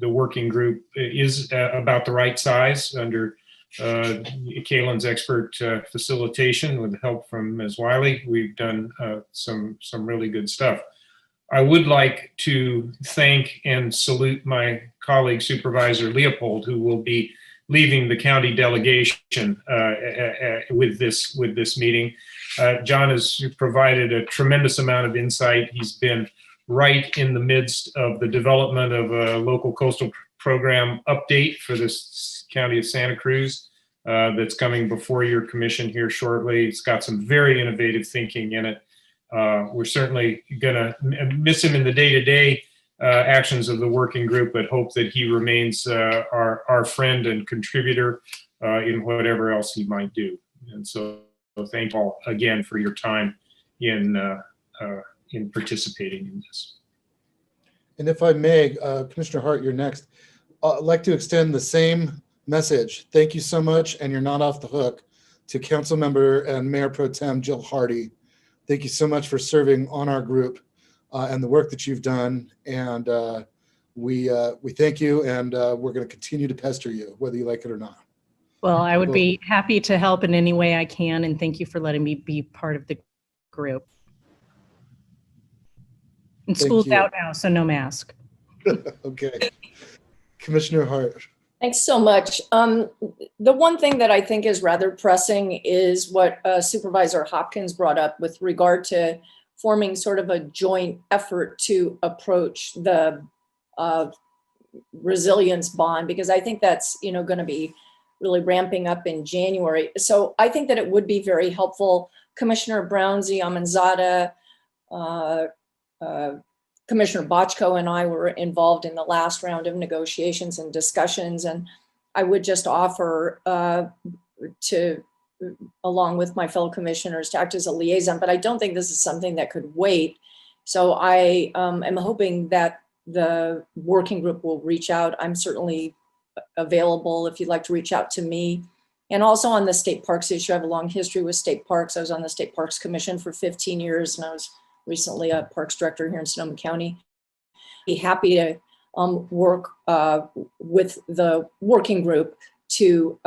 working group is about the right size under Kaylin's expert facilitation with help from Ms. Wiley. We've done some really good stuff. I would like to thank and salute my colleague Supervisor Leopold, who will be leaving the county delegation with this meeting. John has provided a tremendous amount of insight. He's been right in the midst of the development of a local coastal program update for this county of Santa Cruz that's coming before your commission here shortly. It's got some very innovative thinking in it. We're certainly gonna miss him in the day-to-day actions of the working group, but hope that he remains our friend and contributor in whatever else he might do. And so thank you all again for your time in participating in this. And if I may, Commissioner Hart, you're next. I'd like to extend the same message. Thank you so much, and you're not off the hook, to Council Member and Mayor Pro Tem Jill Hardy. Thank you so much for serving on our group and the work that you've done. And we thank you, and we're going to continue to pester you, whether you like it or not. Well, I would be happy to help in any way I can, and thank you for letting me be part of the group. And Thank school's you. out now, so no mask. Okay. Commissioner Hart. Thanks so much. The one thing that I think is rather pressing is what Supervisor Hopkins brought up with regard to forming sort of a joint effort to approach the resilience bond, because I think that's, going to be really ramping up in January. So I think that it would be very helpful. Commissioner Brownsie, Amanzada, Commissioner Bochco and I were involved in the last round of negotiations and discussions, and I would just offer to, along with my fellow commissioners, to act as a liaison, but I don't think this is something that could wait. So I am hoping that the working group will reach out. I'm certainly available if you'd like to reach out to me. And also on the state parks issue, I have a long history with state parks. I was on the State Parks Commission for 15 years, and I was recently a parks director here in Sonoma County. Be happy to work with the working group to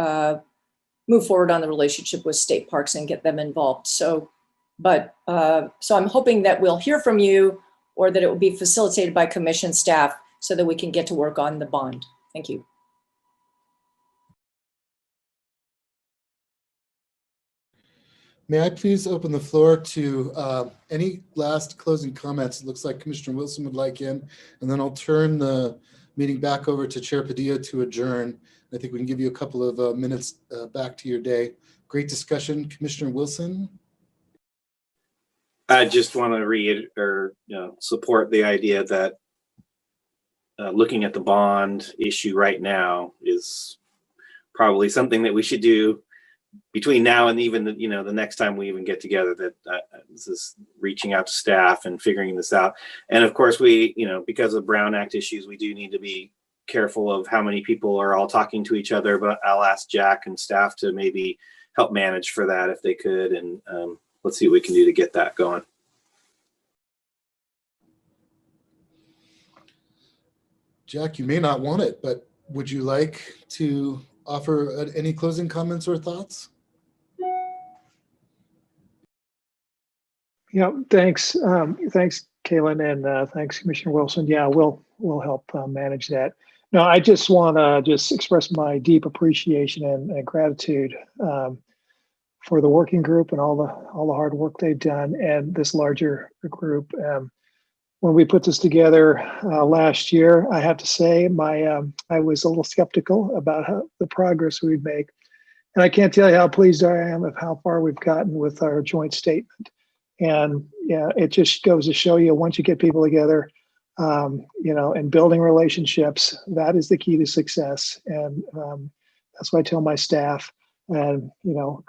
move forward on the relationship with state parks and get them involved. So I'm hoping that we'll hear from you, or that it will be facilitated by commission staff so that we can get to work on the bond. Thank you. May I please open the floor to any last closing comments? It looks like Commissioner Wilson would like in, and then I'll turn the meeting back over to Chair Padilla to adjourn. I think we can give you a couple of minutes back to your day. Great discussion. Commissioner Wilson? I just want to support the idea that looking at the bond issue right now is probably something that we should do between now and even the next time we even get together. That this is reaching out to staff and figuring this out. And of course, we because of Brown Act issues, we do need to be careful of how many people are all talking to each other. But I'll ask Jack and staff to maybe help manage for that if they could, and let's see what we can do to get that going. Jack, you may not want it, but would you like to offer any closing comments or thoughts? Yeah, thanks. Thanks, Kaylin, and thanks, Commissioner Wilson. Yeah, we'll help manage that. No, I just want to express my deep appreciation and gratitude for the working group and all the hard work they've done, and this larger group. When we put this together last year, I have to say I was a little skeptical about the progress we'd make. And I can't tell you how pleased I am of how far we've gotten with our joint statement. And yeah, it just goes to show you, once you get people together, and building relationships, that is the key to success. And that's why I tell my staff, and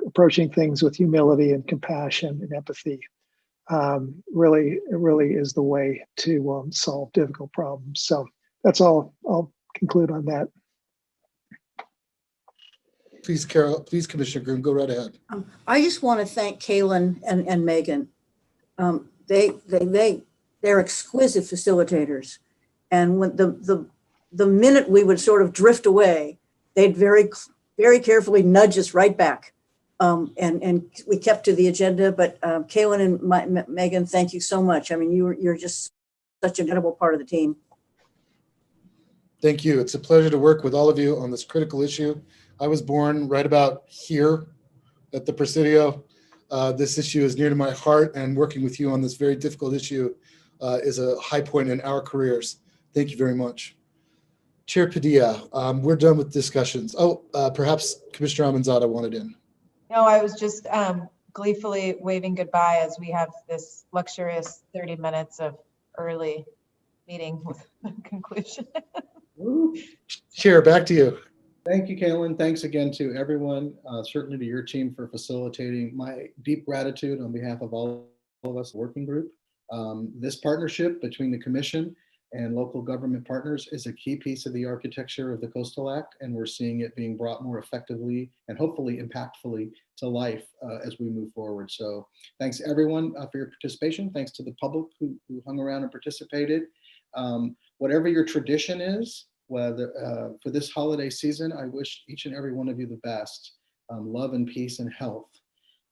approaching things with humility and compassion and empathy really is the way to solve difficult problems. So that's all. I'll conclude on that. Please, Carol. Please, Commissioner Groom, go right ahead. I just want to thank Kaylin and Megan. They're exquisite facilitators, and when the minute we would sort of drift away, they'd very carefully nudge us right back. And we kept to the agenda, but Kaylin and Megan, thank you so much. I mean, you're just such an incredible part of the team. Thank you. It's a pleasure to work with all of you on this critical issue. I was born right about here at the Presidio. This issue is near to my heart, and working with you on this very difficult issue is a high point in our careers. Thank you very much. Chair Padilla, we're done with discussions. Perhaps Commissioner Amanzada wanted in. No, I was just gleefully waving goodbye as we have this luxurious 30 minutes of early meeting with conclusion. Chair, back to you. Thank you, Kaylin. Thanks again to everyone, certainly to your team for facilitating. My deep gratitude on behalf of all of us working group. This partnership between the Commission and local government partners is a key piece of the architecture of the Coastal Act, and we're seeing it being brought more effectively and hopefully impactfully to life as we move forward. So thanks everyone for your participation. Thanks to the public who hung around and participated. Whatever your tradition is, whether for this holiday season, I wish each and every one of you the best. Love and peace and health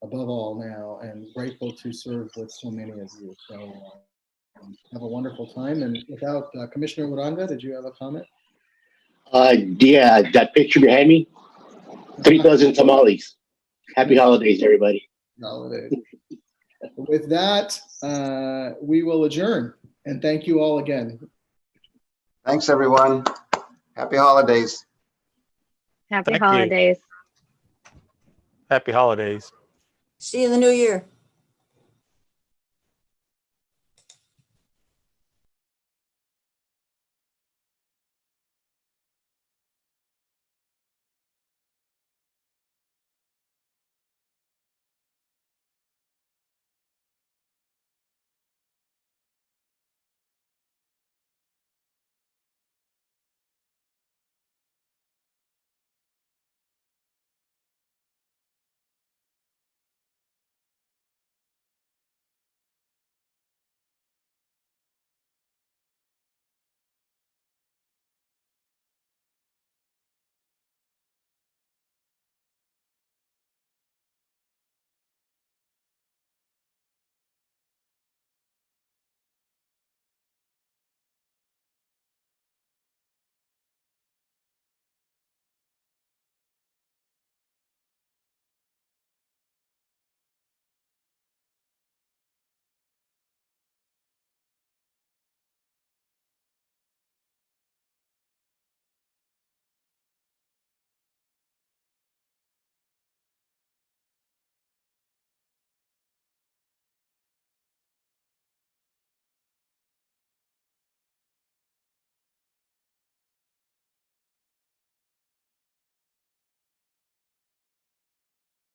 above all now, and grateful to serve with so many of you. So have a wonderful time. And without Commissioner Uranga, did you have a comment? Yeah, that picture behind me, 3 dozen tamales. Happy holidays, everybody. Holidays. With that, we will adjourn and thank you all again. Thanks, everyone. Happy holidays. Happy Thank you. holidays. Happy holidays. See you in the new year.